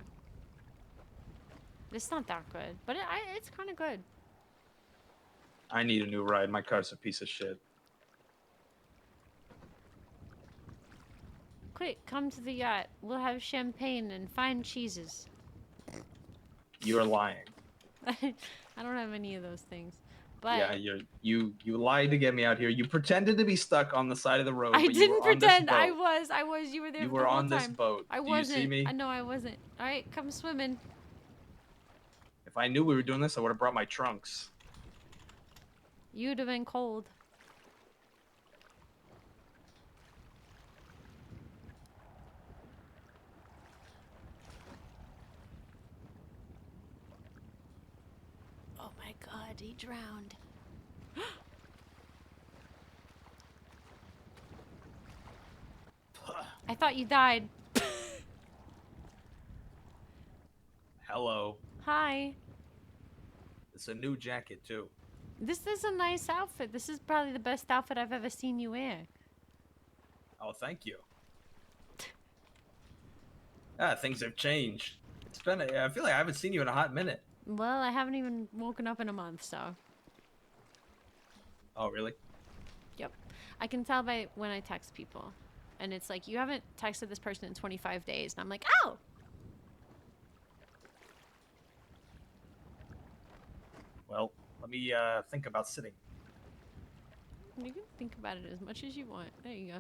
It's not that good, but it's kind of good. I need a new ride. My car's a piece of shit. Quick, come to the yacht. We'll have champagne and fine cheeses. You're lying. I don't have any of those things. But Yeah, you lied to get me out here. You pretended to be stuck on the side of the road. I but you didn't were on this pretend. boat. I was. You were there You the were whole on this time. boat. I Do wasn't. you see me? I know I wasn't. All right, come swimming. If I knew we were doing this, I would have brought my trunks. You'd have been cold. Oh my God, he drowned. I thought you died. Hello. Hi. It's a new jacket too. This is a nice outfit. This is probably the best outfit I've ever seen you wear. Oh, thank you. Ah, things have changed. It's been. I feel like I haven't seen you in a hot minute. Well, I haven't even woken up in a month, so. Oh, really? Yep. I can tell by when I text people. And it's like, you haven't texted this person in 25 days. And I'm like, oh! Well, let me think about sitting. You can think about it as much as you want. There you go.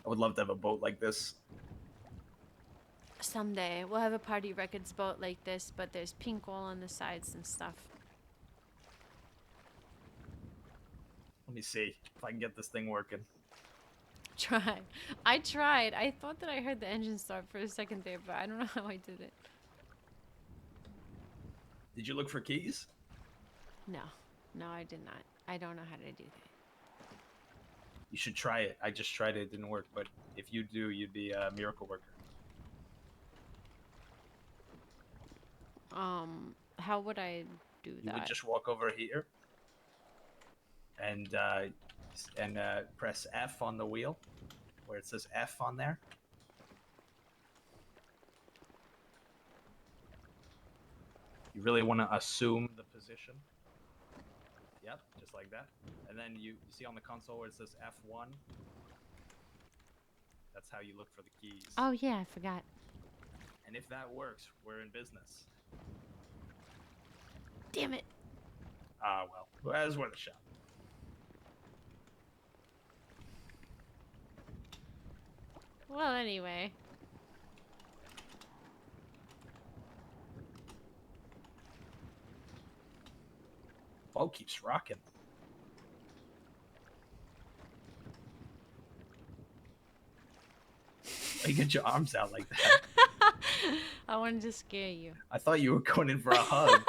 I would love to have a boat like this. Someday, we'll have a Party Records boat like this, but there's pink all on the sides and stuff. Let me see if I can get this thing working. Try. I tried. I thought that I heard the engine start for a second there, but I don't know how I did it. Did you look for keys? No. No, I did not. I don't know how to do that. You should try it. I just tried it. It didn't work. But if you do, you'd be a miracle worker. How would I do that? You would just walk over here and press F on the wheel where it says F on there. You really want to assume the position. Yep, just like that. And then you see on the console where it says F1. That's how you look for the keys. Oh, yeah, I forgot. And if that works, we're in business. Damn it. Ah, well, that was worth a shot. Well, anyway. Boat keeps rocking. Why you get your arms out like that? I wanted to scare you. I thought you were going in for a hug.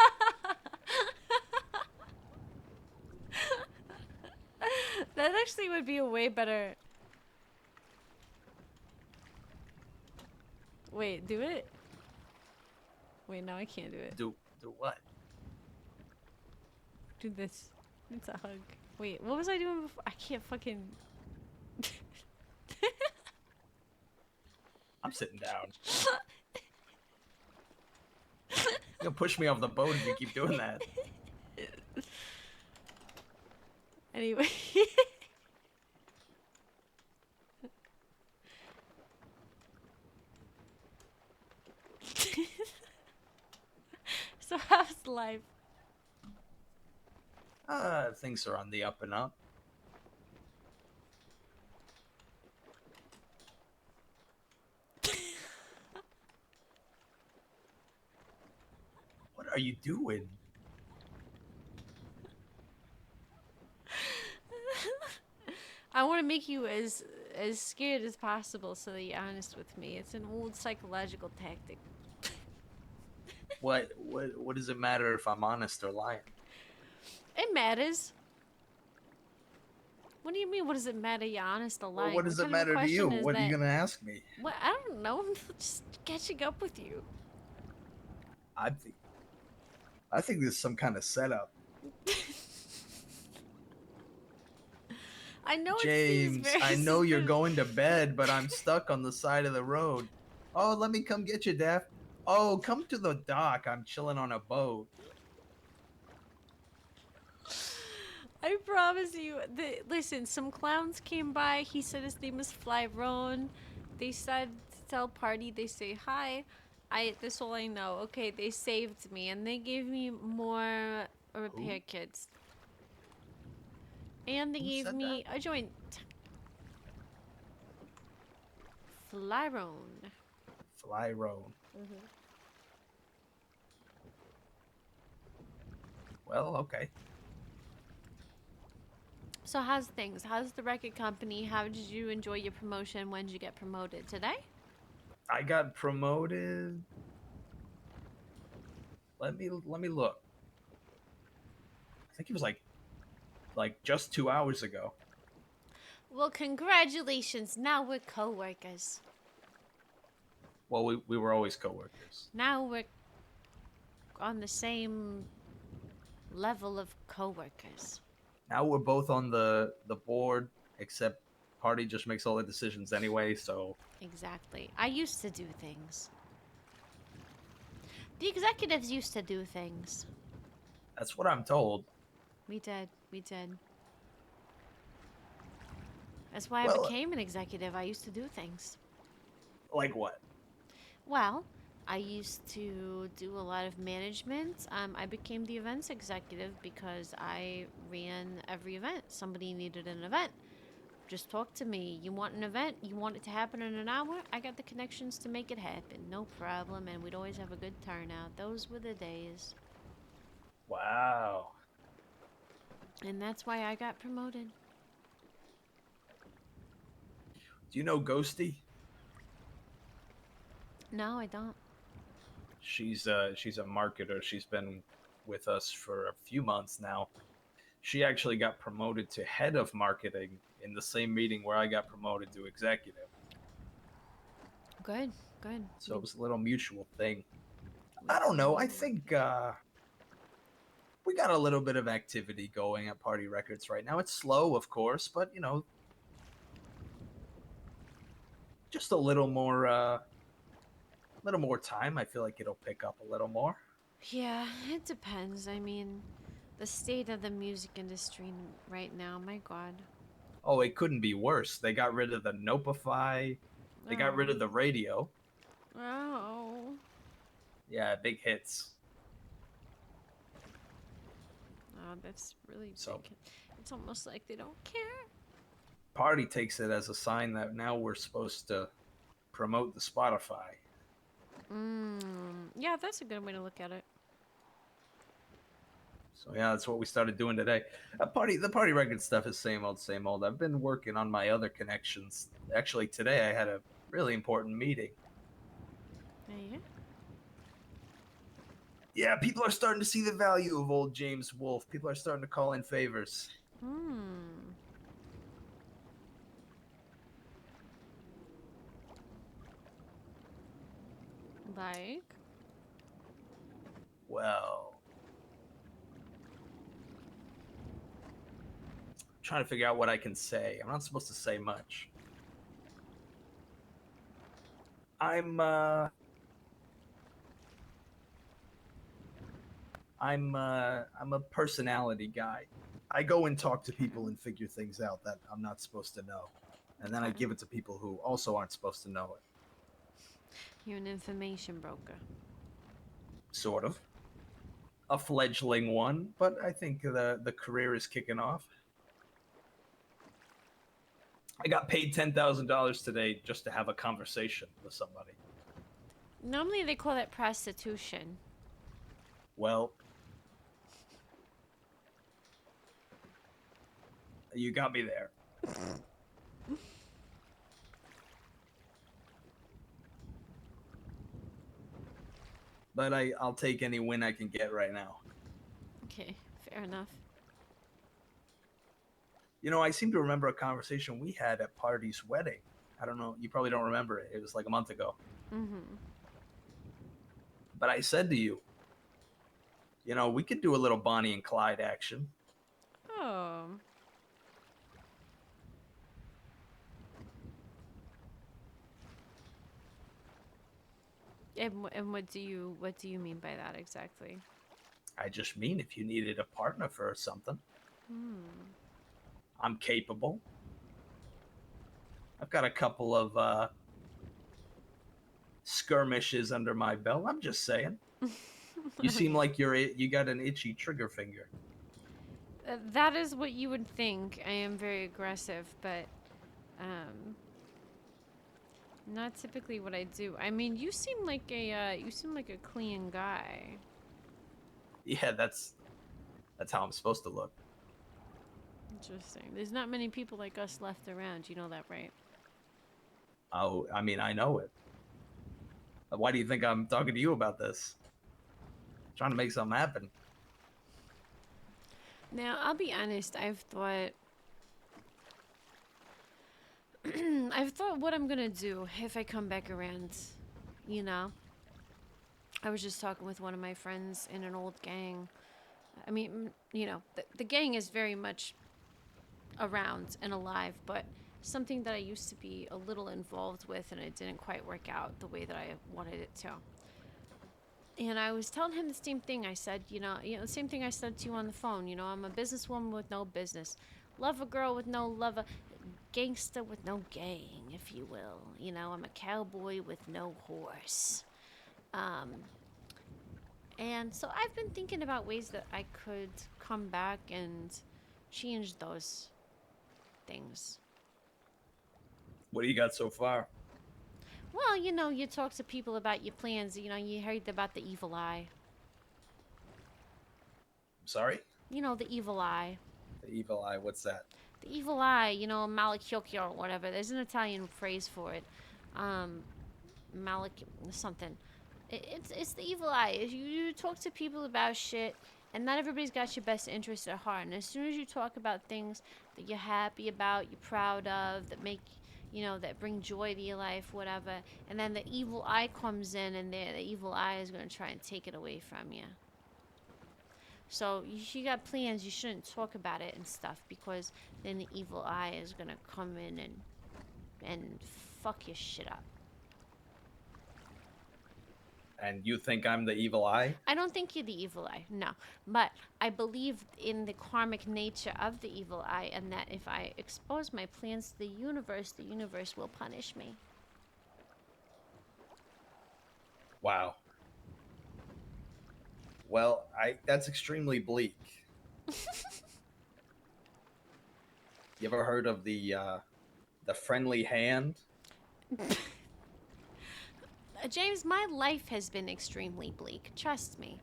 That actually would be a way better. Wait, do it? Wait, no, I can't do it. Do what? Do this. It's a hug. Wait, what was I doing before? I can't fucking. I'm sitting down. You'll push me off the boat if you keep doing that. Anyway. So how's life? Things are on the up and up. What are you doing? I want to make you as scared as possible so that you're honest with me. It's an old psychological tactic. What does it matter if I'm honest or lying? It matters. What do you mean? What does it matter? You're honest or lying? Well, what does it kind of a matter to you? question is What are you that? gonna ask me? What? I don't know. I'm just catching up with you. I think there's some kind of setup. I know it James, seems very I know you're suspicious. going to bed, but I'm stuck on the side of the road. Oh, let me come get you, Daphne. Oh, come to the dock. I'm chilling on a boat. I promise you. Listen, some clowns came by. He said his name was Flyrone. They said to tell party. They say hi. That's all I know. Okay, they saved me and they gave me more repair kits. And they Who gave said me a joint. Flyrone. Flyrone. Well, okay. So how's things? How's the record company? How did you enjoy your promotion? When did you get promoted? Today? I got promoted. Let me look. I think it was like just 2 hours ago. Well, congratulations. Now we're co-workers. Well, we were always coworkers. Now we're on the same level of co-workers. Now we're both on the board, except Party just makes all the decisions anyway, so Exactly. I used to do things. The executives used to do things. that's what I'm told. We did. We did. That's why I Well, became an executive. I used to do things. like what? Well, I used to do a lot of management. I became the events executive because I ran every event. Somebody needed an event. Just talk to me. You want an event? You want it to happen in an hour? I got the connections to make it happen. No problem. And we'd always have a good turnout. Those were the days. Wow. And that's why I got promoted. Do you know Ghosty? No, I don't. She's a marketer. She's been with us for a few months now. She actually got promoted to head of marketing in the same meeting where I got promoted to executive. Good, good. So it was a little mutual thing. I don't know. I think we got a little bit of activity going at Party Records right now. It's slow, of course, but you know, just a little more time. I feel like it'll pick up a little more. Yeah, it depends. I mean, the state of the music industry right now, my God. Oh, it couldn't be worse. They got rid of the Nopify. They got rid of the radio. Oh. Yeah, big hits. Oh, that's really So- big. It's almost like they don't care. Party takes it as a sign that now we're supposed to promote the Spotify. Yeah, that's a good way to look at it. So yeah, that's what we started doing today. The party record stuff is same old, same old. I've been working on my other connections. Actually, today I had a really important meeting. Yeah. Yeah, people are starting to see the value of old James Wolfe. People are starting to call in favors. Like? Well, I'm trying to figure out what I can say. I'm not supposed to say much. I'm a personality guy. I go and talk to people and figure things out that I'm not supposed to know. And then I give it to people who also aren't supposed to know it. You're an information broker. Sort of. A fledgling one, but I think the career is kicking off. I got paid $10,000 today just to have a conversation with somebody. Normally they call that prostitution. Well, you got me there. But I'll take any win I can get right now. Okay, fair enough. You know, I seem to remember a conversation we had at Party's wedding. I don't know. You probably don't remember it. It was like a month ago. But I said to you, you know, we could do a little Bonnie and Clyde action. Oh. And what do you mean by that exactly? I just mean if you needed a partner for something. I'm capable. I've got a couple of skirmishes under my belt. I'm just saying. You seem like you got an itchy trigger finger. That is what you would think. I am very aggressive, but not typically what I do. I mean, you seem like a clean guy. Yeah, that's how I'm supposed to look. Interesting. There's not many people like us left around. You know that, right? Oh, I mean, I know it. Why do you think I'm talking to you about this? Trying to make something happen. Now, I'll be honest. I've thought what I'm gonna do if I come back around. You know, I was just talking with one of my friends in an old gang. I mean, you know, the gang is very much around and alive, but something that I used to be a little involved with, and it didn't quite work out the way that I wanted it to. And I was telling him the same thing. I said, you know, the same thing I said to you on the phone. You know, I'm a businesswoman with no business, lover girl with no lover, gangster with no gang, if you will. You know, I'm a cowboy with no horse. And so I've been thinking about ways that I could come back and change those things. What do you got so far? Well, you know, you talk to people about your plans. You know, you heard about the evil eye. Sorry? You know, the evil eye. The evil eye, what's that? The evil eye, you know, malachiochio or whatever. There's an Italian phrase for it. Something. It's the evil eye. You talk to people about shit, and not everybody's got your best interest at heart. And as soon as you talk about things that you're happy about, you're proud of, that make, you know, that bring joy to your life, whatever, and then the evil eye comes in, and the evil eye is going to try and take it away from you. So if you got plans, you shouldn't talk about it and stuff, because then the evil eye is going to come in and fuck your shit up. And you think I'm the evil eye? I don't think you're the evil eye, no. But I believe in the karmic nature of the evil eye, and that if I expose my plans to the universe will punish me. Wow. Well, that's extremely bleak. You ever heard of the friendly hand? James, my life has been extremely bleak. Trust me.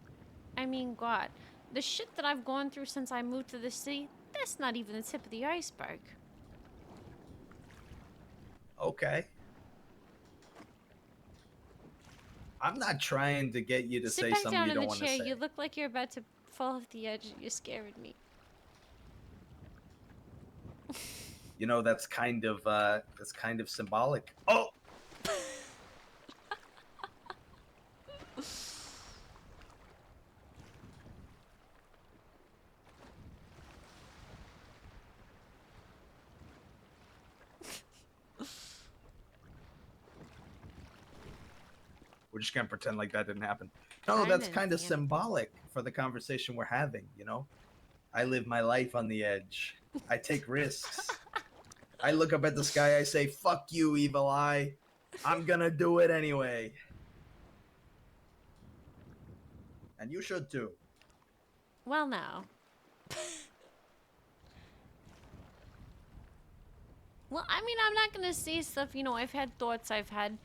I mean, God, the shit that I've gone through since I moved to the city, that's not even the tip of the iceberg. Okay. I'm not trying to get you to Sit say back something down you in don't the want to chair. say. You look like you're about to fall off the edge. You scared me. You know, that's kind of symbolic. Oh, we're just gonna pretend like that didn't happen. No, that's Kinda, kind of damn it. symbolic for the conversation we're having. You know, I live my life on the edge. I take risks. I look up at the sky. I say, "Fuck you, evil eye. I'm gonna do it anyway." And you should too. Well, now. Well, I mean, I'm not gonna say stuff. You know, I've had thoughts, I've had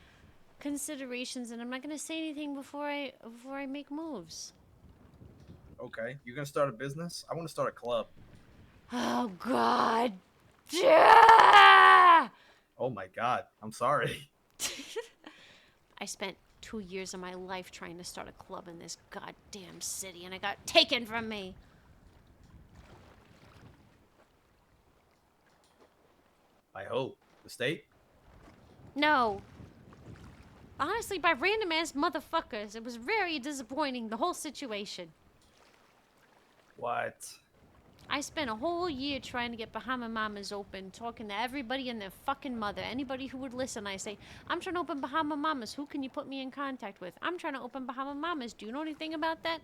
considerations, and I'm not gonna say anything before I make moves. Okay, you're gonna start a business? I want to start a club. Oh God. Yeah! Oh my god, I'm sorry. I spent 2 years of my life trying to start a club in this goddamn city, and it got taken from me. I hope the state. No. Honestly, by random ass motherfuckers. It was very disappointing, the whole situation. What? I spent a whole year trying to get Bahama Mamas open, talking to everybody and their fucking mother. Anybody who would listen, I say, I'm trying to open Bahama Mamas. Who can you put me in contact with? I'm trying to open Bahama Mamas. Do you know anything about that?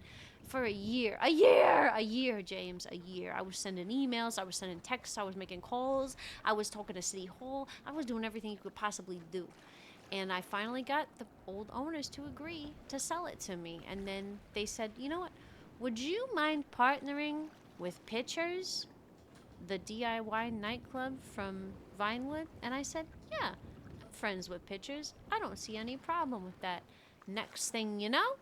For a year. A year, James. A year. I was sending emails. I was sending texts. I was making calls. I was talking to City Hall. I was doing everything you could possibly do. And I finally got the old owners to agree to sell it to me. And then they said, you know what? Would you mind partnering with Pitchers, the DIY nightclub from Vinewood? And I said, yeah, I'm friends with Pitchers. I don't see any problem with that. Next thing you know,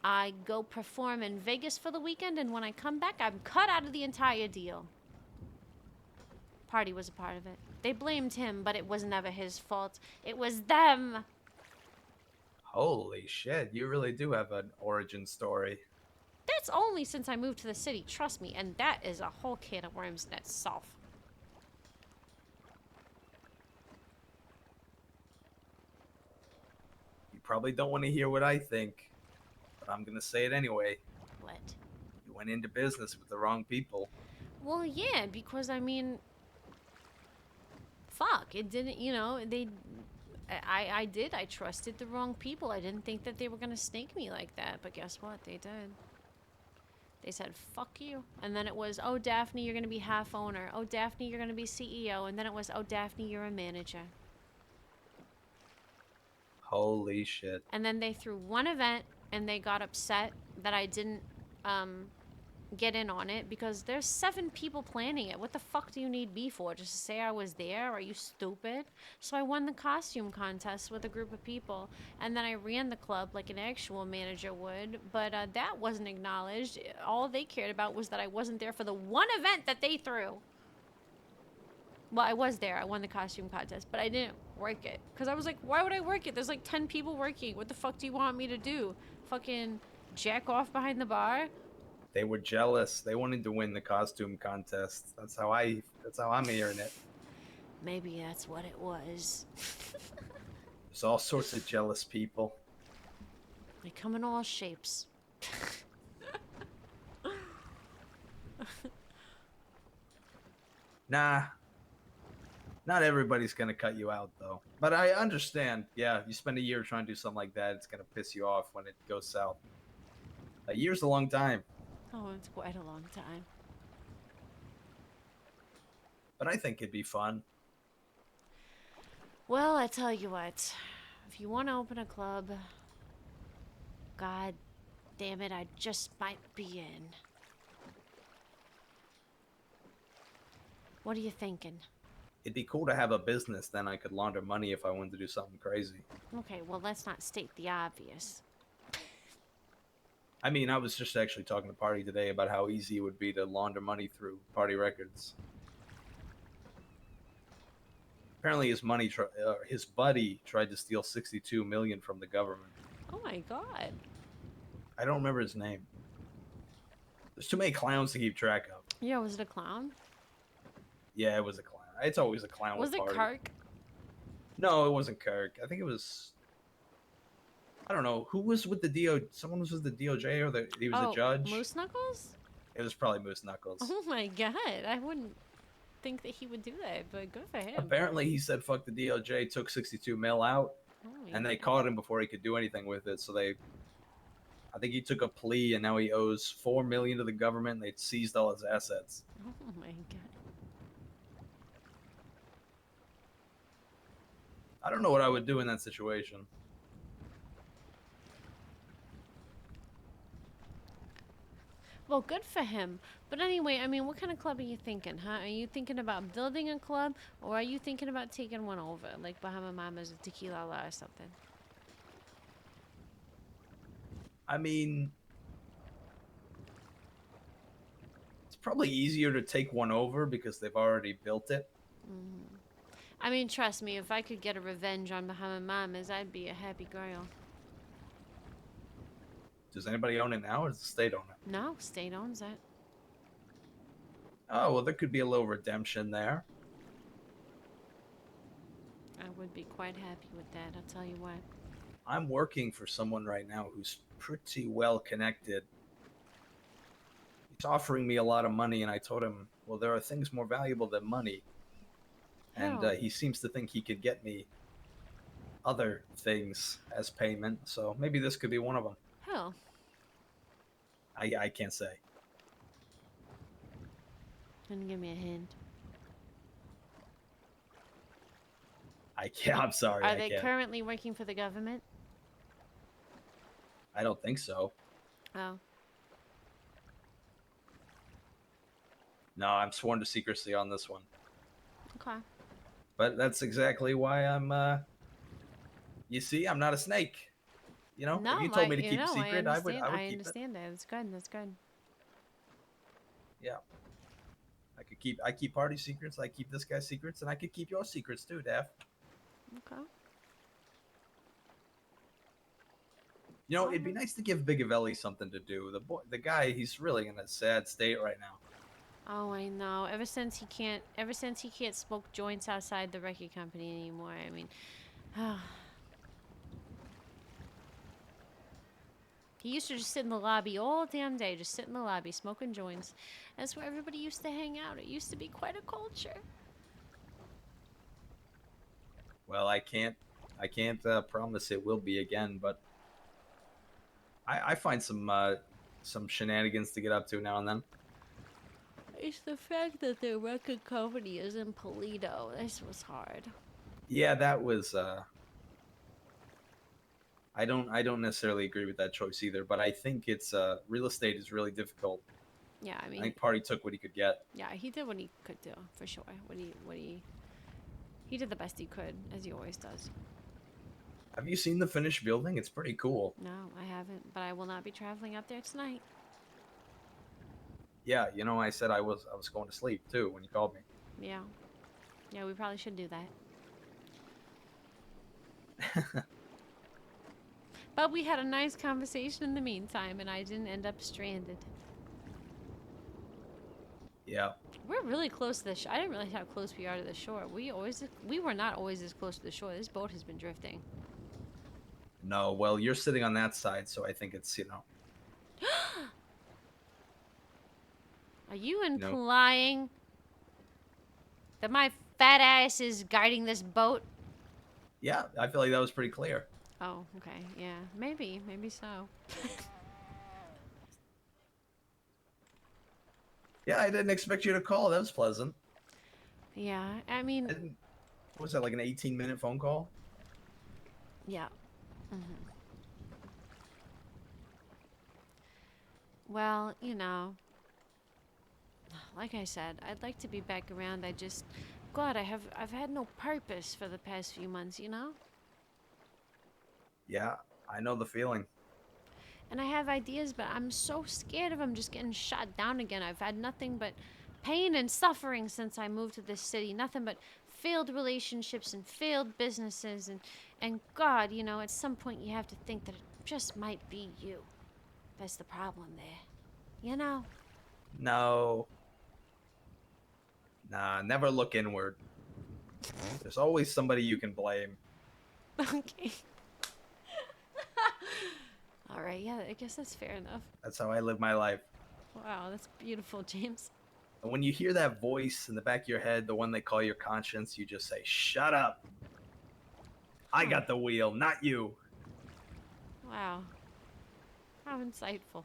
I go perform in Vegas for the weekend, and when I come back, I'm cut out of the entire deal. Party was a part of it. They blamed him, but it was never his fault. It was them. Holy shit, you really do have an origin story. That's only since I moved to the city, trust me, and that is a whole can of worms in itself. You probably don't want to hear what I think, but I'm gonna say it anyway. What? You went into business with the wrong people. Well, yeah, because I mean, fuck, it didn't, you know, I trusted the wrong people. I didn't think that they were gonna snake me like that, but guess what? They did. They said, fuck you. And then it was, oh, Daphne, you're gonna be half owner. Oh, Daphne, you're gonna be CEO. And then it was, oh, Daphne, you're a manager. Holy shit. And then they threw one event, and they got upset that I didn't, get in on it because there's 7 people planning it. What the fuck do you need me for? Just to say I was there? Are you stupid? So I won the costume contest with a group of people, and then I ran the club like an actual manager would, but that wasn't acknowledged. All they cared about was that I wasn't there for the one event that they threw. Well, I was there. I won the costume contest, but I didn't work it. Because I was like, why would I work it? There's like 10 people working. What the fuck do you want me to do? Fucking jack off behind the bar? They were jealous. They wanted to win the costume contest. That's how I'm hearing it. Maybe that's what it was. There's all sorts of jealous people. They come in all shapes. Nah. Not everybody's gonna cut you out though. But I understand. Yeah, you spend a year trying to do something like that, it's gonna piss you off when it goes south. A year's a long time. Oh, it's quite a long time. But I think it'd be fun. Well, I tell you what. If you want to open a club, God damn it, I just might be in. What are you thinking? It'd be cool to have a business. Then I could launder money if I wanted to do something crazy. Okay, well, let's not state the obvious. I mean, I was just actually talking to Party today about how easy it would be to launder money through Party Records. Apparently, his buddy tried to steal 62 million from the government. Oh my god. I don't remember his name. There's too many clowns to keep track of. Yeah, was it a clown? Yeah, it was a clown. It's always a clown. Was with it Party. Kark? No, it wasn't Kirk. I think it was. I don't know who was with the DO. Someone was with the DOJ, or he was a judge. Moose Knuckles? It was probably Moose Knuckles. Oh my god, I wouldn't think that he would do that, but good for him. Apparently, he said "fuck the DOJ," took 62 mil out, Oh my and they God. caught him before he could do anything with it. So I think he took a plea, and now he owes 4 million to the government. They seized all his assets. Oh my god. I don't know what I would do in that situation. Well, good for him. But anyway, I mean, what kind of club are you thinking, huh? Are you thinking about building a club, or are you thinking about taking one over, like Bahama Mama's or Tequila La or something? I mean, it's probably easier to take one over because they've already built it. Mm-hmm. I mean, trust me, if I could get a revenge on Bahama Mama's, I'd be a happy girl. Does anybody own it now, or does the state own it? No, state owns it. Oh, well, there could be a little redemption there. I would be quite happy with that, I'll tell you what. I'm working for someone right now who's pretty well connected. He's offering me a lot of money, and I told him, well, there are things more valuable than money. And Hell. he seems to think he could get me other things as payment, so maybe this could be one of them. Hell. I can't say. Can you give me a hint? I can't. I'm sorry. Are I they can't. currently working for the government? I don't think so. Oh. No, I'm sworn to secrecy on this one. Okay. But that's exactly why I'm. You see, I'm not a snake. You know, No, if you told me to keep a secret, I would. I I would keep it. understand that. That's good. That's good. Yeah. I keep party secrets. I keep this guy's secrets, and I could keep your secrets too, Daph. Okay. You know, it'd be nice to give Bigavelli something to do. The guy, he's really in a sad state right now. Oh, I know. Ever since he can't smoke joints outside the record company anymore. I mean, he used to just sit in the lobby all damn day, just sit in the lobby smoking joints. That's where everybody used to hang out. It used to be quite a culture. Well, I can't promise it will be again, but I find some shenanigans to get up to now and then. It's the fact that the record company is in Polito. This was hard. Yeah, that was. I don't necessarily agree with that choice either, but I think it's real estate is really difficult. Yeah, I I mean, think Party took what he could get. yeah, he did what he could do for sure. He did the best he could, as he always does. Have you seen the finished building? It's pretty cool. No, I haven't, but I will not be traveling out there tonight. Yeah, you know, I said I was going to sleep too when you called me. Yeah. Yeah, we probably should do that. But we had a nice conversation in the meantime, and I didn't end up stranded. Yeah. We're really close to the shore. I didn't realize how close we are to the shore. We were not always this close to the shore. This boat has been drifting. No, well, you're sitting on that side, so I think it's, you know. Are you Nope. implying that my fat ass is guiding this boat? Yeah, I feel like that was pretty clear. Oh, okay. Yeah, maybe so. Yeah, I didn't expect you to call. That was pleasant. Yeah, I mean, What was that, like an 18-minute phone call? yeah. Well, you know, like I said, I'd like to be back around. I just, God, I've had no purpose for the past few months, you know? Yeah, I know the feeling. And I have ideas, but I'm so scared of them just getting shot down again. I've had nothing but pain and suffering since I moved to this city. Nothing but failed relationships and failed businesses. And God, you know, at some point you have to think that it just might be you. That's the problem there. You know? No. Nah, never look inward. There's always somebody you can blame. Okay. All right, yeah, I guess that's fair enough. That's how I live my life. Wow, that's beautiful, James. And when you hear that voice in the back of your head, the one they call your conscience, you just say, "Shut up. I got the wheel, not you." Wow. How insightful.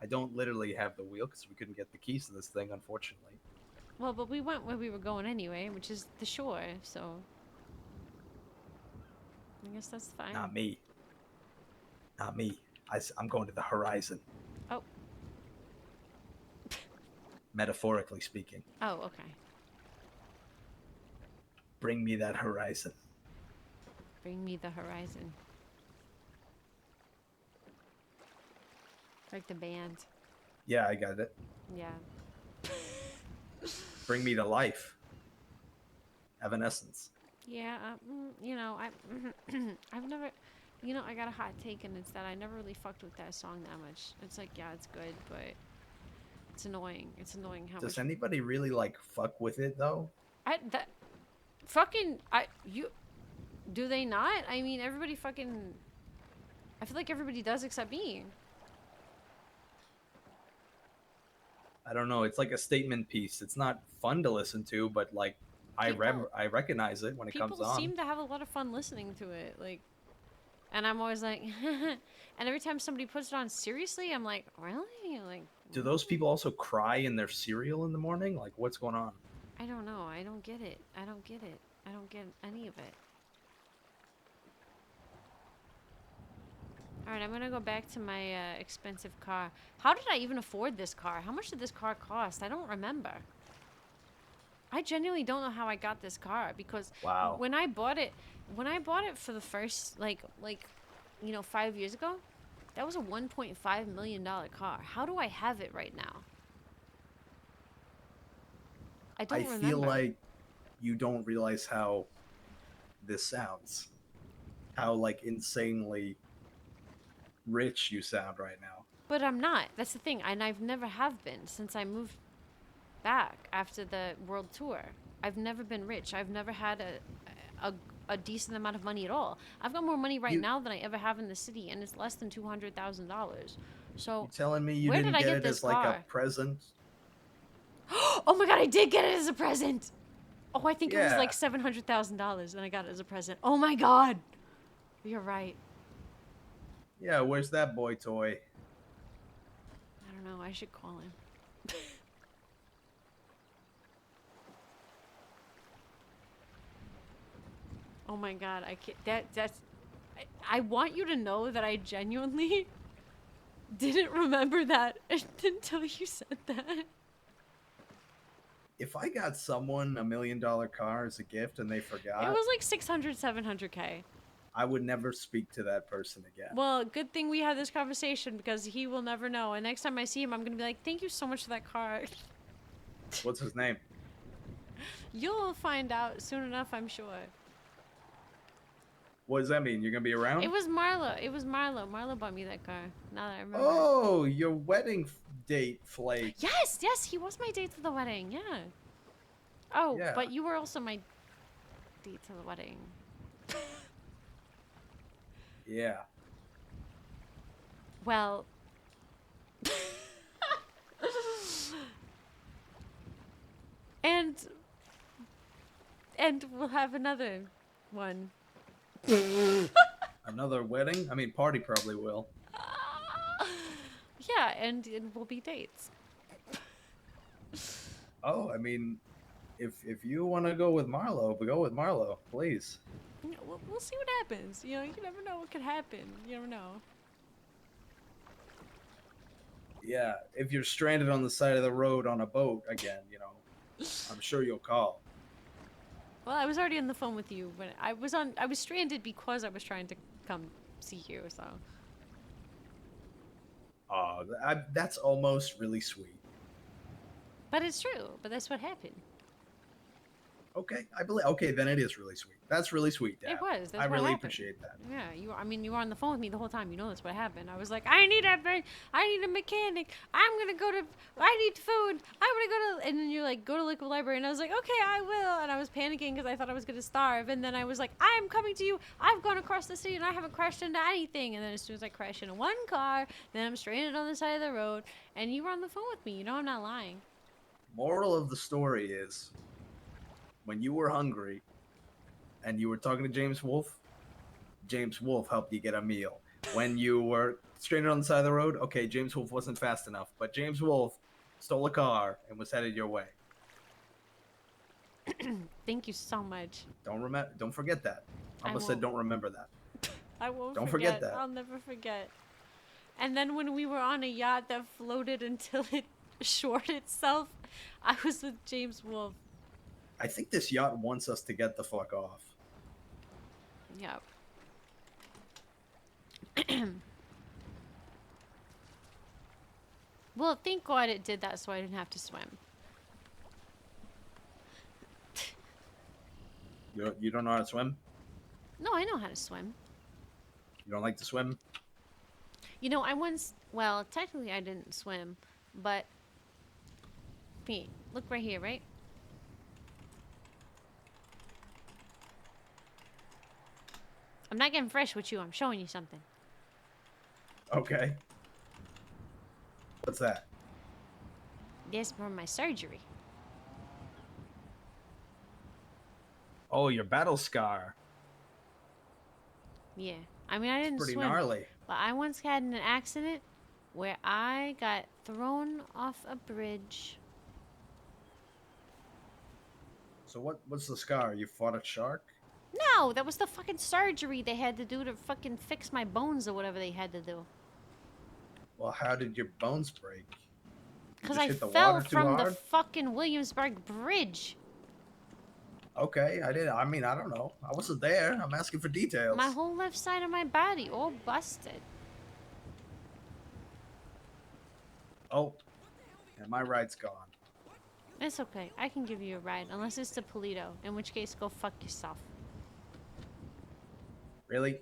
I don't literally have the wheel because we couldn't get the keys to this thing, unfortunately. Well, but we went where we were going anyway, which is the shore, so I guess that's fine. Not me. Not me. I'm going to the horizon. Oh. Metaphorically speaking. Oh, okay. Bring me that horizon. Bring me the horizon. Like the band. Yeah, I got it. Yeah. Bring me to life. Evanescence. Yeah, you know, I've never, you know, I got a hot take, and it's that I never really fucked with that song that much. It's like, yeah, it's good, but it's annoying. It's annoying how Does much. anybody really like fuck with it though? Do they not? I mean, everybody fucking. I feel like everybody does except me. I don't know. It's like a statement piece. It's not fun to listen to, but like I recognize it when it comes People on. seem to have a lot of fun listening to it, like, and I'm always like, and every time somebody puts it on seriously, I'm like, really? Like, Do those people also cry in their cereal in the morning? Like, what's going on? I don't know. I don't get it. I don't get it. I don't get any of it. All right, I'm gonna go back to my expensive car. How did I even afford this car? How much did this car cost? I don't remember. I genuinely don't know how I got this car because Wow. when I bought it for the first like you know 5 years ago, that was a $1.5 million car. How do I have it right now? I don't remember. Feel like you don't realize how this sounds. How like insanely rich you sound right now. But I'm not. That's the thing. And I've never have been since I moved back after the world tour. I've never been rich. I've never had a decent amount of money at all. I've got more money right now than I ever have in the city, and it's less than $200,000. So You telling me you where didn't did I get get it this as like car? a present? Oh my god, I did get it as a present. Oh, I think it was Yeah. like $700,000, and I got it as a present. Oh my god, you're right. Yeah, where's that boy toy? I don't know. I should call him. Oh my god, I can't. I want you to know that I genuinely didn't remember that until you said that. If I got someone $1 million car as a gift and they forgot, It was like 600, 700K. I would never speak to that person again. Well, good thing we had this conversation because he will never know. And next time I see him, I'm gonna be like, "Thank you so much for that car." What's his name? You'll find out soon enough, I'm sure. What does that mean? You're gonna be around? It was Marlo. It was Marlo. Marlo bought me that car. Now that I remember. Oh, your wedding date flake. Yes, yes, he was my date to the wedding. Yeah. Oh, Yeah. but you were also my date to the wedding. Yeah. Well. and we'll have another one. Another wedding? I mean, party probably will. Yeah, and we'll be dates. Oh, I mean, if you want to go with Marlo, go with Marlo, please. You know, we'll see what happens. You know, you never know what could happen. You never know. Yeah, if you're stranded on the side of the road on a boat again, I'm sure you'll call. Well, I was already on the phone with you when I was stranded because I was trying to come see you, so. That's almost really sweet. But it's true. But that's what happened. Okay, I believe. Okay, then it is really sweet. That's really sweet, Dad. It was. That's I what really happened. appreciate that. Yeah, you were on the phone with me the whole time. You know that's what happened. I was like, I need a mechanic. I need food. I'm gonna go to, and then you're like, go to local library, and I was like, okay, I will. And I was panicking because I thought I was gonna starve, and then I was like, I'm coming to you. I've gone across the city and I haven't crashed into anything. And then as soon as I crash into one car, then I'm stranded on the side of the road, and you were on the phone with me. You know I'm not lying. Moral of the story is, when you were hungry, and you were talking to James Wolfe helped you get a meal. When you were stranded on the side of the road, okay, James Wolfe wasn't fast enough, but James Wolfe stole a car and was headed your way. Thank you so much. Don't forget that. I almost said don't remember that. I won't Don't forget. forget that. I'll never forget. And then when we were on a yacht that floated until it shored itself, I was with James Wolfe. I think this yacht wants us to get the fuck off. Yep. Well, thank God it did that so I didn't have to swim. You don't know how to swim? No, I know how to swim. You don't like to swim? You know, well, technically I didn't swim, but Pete, look right here, right? I'm not getting fresh with you. I'm showing you something. Okay. What's that? This from my surgery. Oh, your battle scar. Yeah. I mean, I didn't Pretty swim. gnarly. But I once had an accident where I got thrown off a bridge. So what's the scar? You fought a shark? No, that was the fucking surgery they had to do to fucking fix my bones or whatever they had to do. Well, how did your bones break? Because just I hit the fell water too from the hard? fucking Williamsburg Bridge. Okay, I don't know. I wasn't there. I'm asking for details. My whole left side of my body all busted. Oh, and my ride's gone. It's okay. I can give you a ride, unless it's to Polito, in which case go fuck yourself. Really?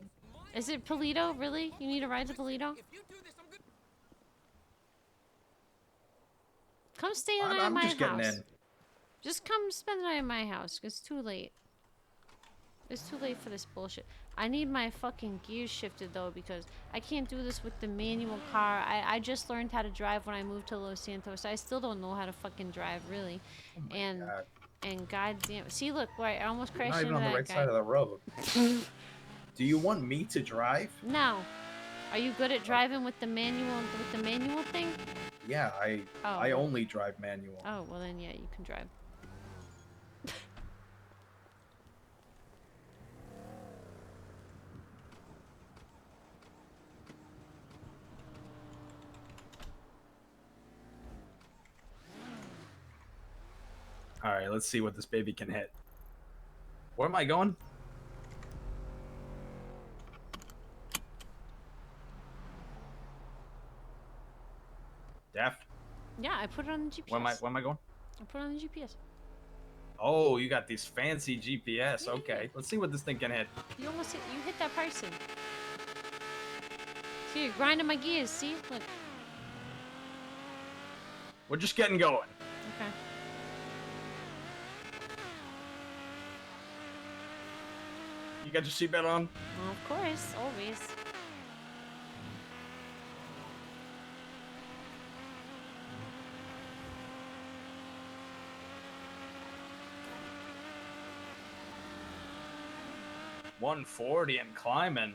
Is it Polito? Really? You need a ride to Polito? Come stay the night at I'm my just getting house. in. Just come spend the night at my house. It's too late. It's too late for this bullshit. I need my fucking gears shifted though, because I can't do this with the manual car. I just learned how to drive when I moved to Los Santos. I still don't know how to fucking drive, really. Oh God. And goddamn, see, look, right, I almost You're crashed not even into on the that right guy. side of the road. Do you want me to drive? No. Are you good at driving with the manual thing? Yeah, I only drive manual. Oh, well then, yeah, you can drive. All right, let's see what this baby can hit. Where am I going? Daph? Yeah, I put it on the GPS. Where am I going? I put it on the GPS. Oh, you got these fancy GPS. Okay, let's see what this thing can hit. You hit that person. See, you're grinding my gears, see? Look. We're just getting going. Okay. You got your seatbelt on? Well, of course, always. $140 and climbing.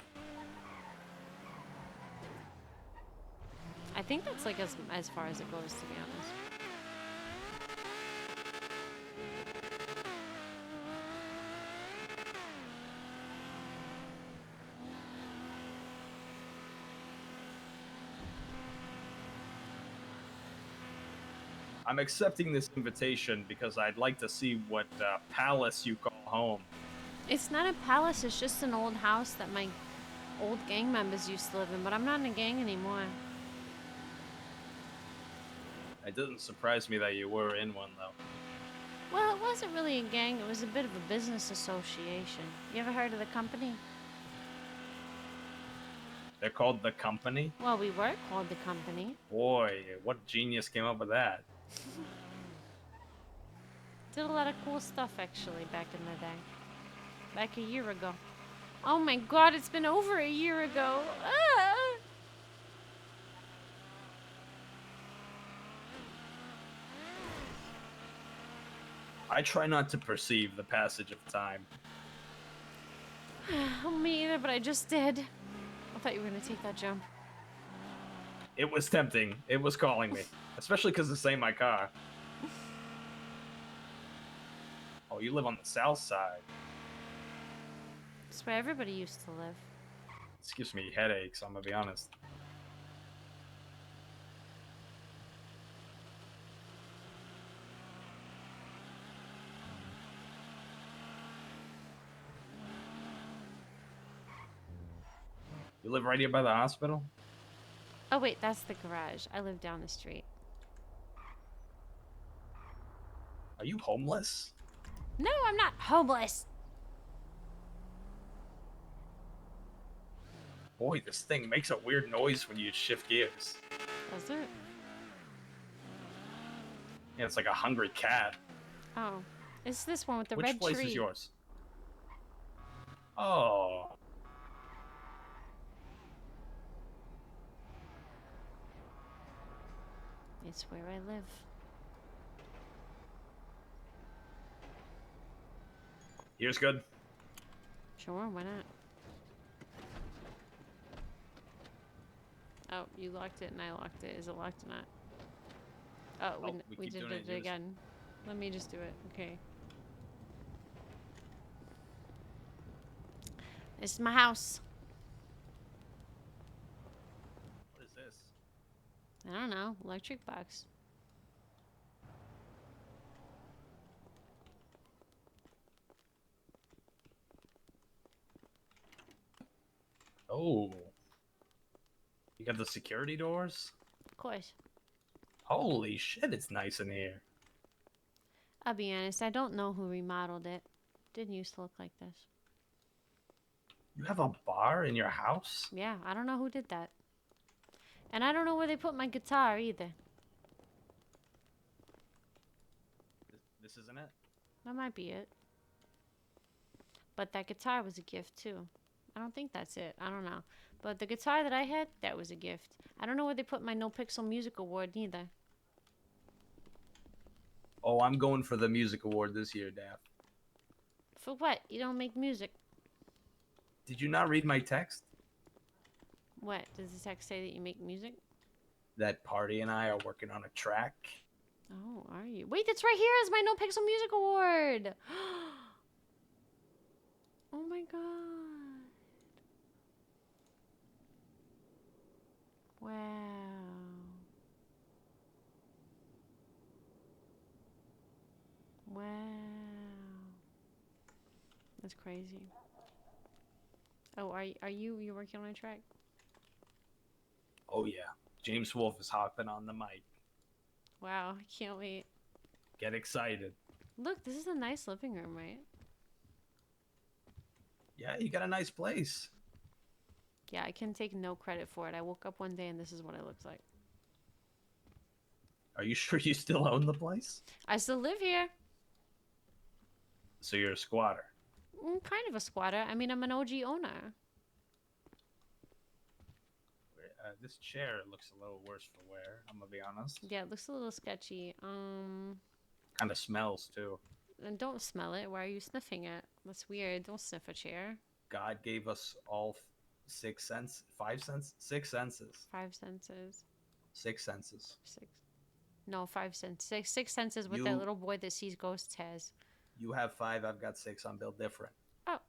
I think that's like as far as it goes, to be honest. I'm accepting this invitation because I'd like to see what palace you call home. It's not a palace, it's just an old house that my old gang members used to live in, but I'm not in a gang anymore. It doesn't surprise me that you were in one, though. Well, it wasn't really a gang, it was a bit of a business association. You ever heard of the company? They're called the Company? Well, we were called the company. Boy, what genius came up with that? Did a lot of cool stuff, actually, back in the day. Like a year ago. Oh my god, it's been over a year ago. Ah! I try not to perceive the passage of time. Me either, but I just did. I thought you were gonna take that jump. It was tempting. It was calling me. Especially because this ain't my car. Oh, you live on the south side. That's where everybody used to live. This gives me headaches, I'm gonna be honest. You live right here by the hospital? Oh wait, that's the garage. I live down the street. Are you homeless? No, I'm not homeless. Boy, this thing makes a weird noise when you shift gears. Does it? Yeah, it's like a hungry cat. Oh. It's this one with the Which red place tree. is yours? Oh. It's where I live. Here's good. Sure, why not? Oh, you locked it and I locked it. Is it locked or not? Oh, Oh, we keep did doing it it. again. Let me just do it. Okay. This is my house. What is this? I don't know. Electric box. Oh. You got the security doors? Of course. Holy shit, it's nice in here. I'll be honest, I don't know who remodeled it. Didn't used to look like this. You have a bar in your house? Yeah, I don't know who did that. And I don't know where they put my guitar either. This isn't it? That might be it. But that guitar was a gift too. I don't think that's it. I don't know. But the guitar that I had, that was a gift. I don't know where they put my NoPixel Music Award neither. Oh, I'm going for the music award this year, Daph. For what? You don't make music. Did you not read my text? What? Does the text say that you make music? That Party and I are working on a track. Oh, are you? Wait, that's right here is my NoPixel Music Award! Oh my god. Wow. Wow. That's crazy. Oh, are you working on a track? Oh yeah, James Wolfe is hopping on the mic. Wow, I can't wait. Get excited. Look, this is a nice living room, right? Yeah, you got a nice place. Yeah, I can take no credit for it. I woke up one day and this is what it looks like. Are you sure you still own the place? I still live here. So you're a squatter. Kind of a squatter. I mean, I'm an OG owner. This chair looks a little worse for wear, I'm gonna be honest. Yeah, it looks a little sketchy. Kind of smells too. And don't smell it. Why are you sniffing it? That's weird. Don't sniff a chair. God gave us all 6 senses. 5 senses? 6 senses. 5 senses. 6 senses. 6. No, 5 senses. Six senses what that little boy that sees ghosts has. You have 5, I've got 6. I'm built different. Oh.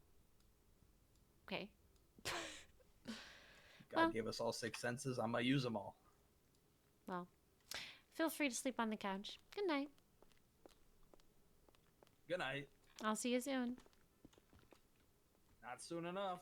Okay. God gave us all 6 senses. I'm gonna use them all. Well, Feel free to sleep on the couch. Good night. Good night. I'll see you soon. Not soon enough.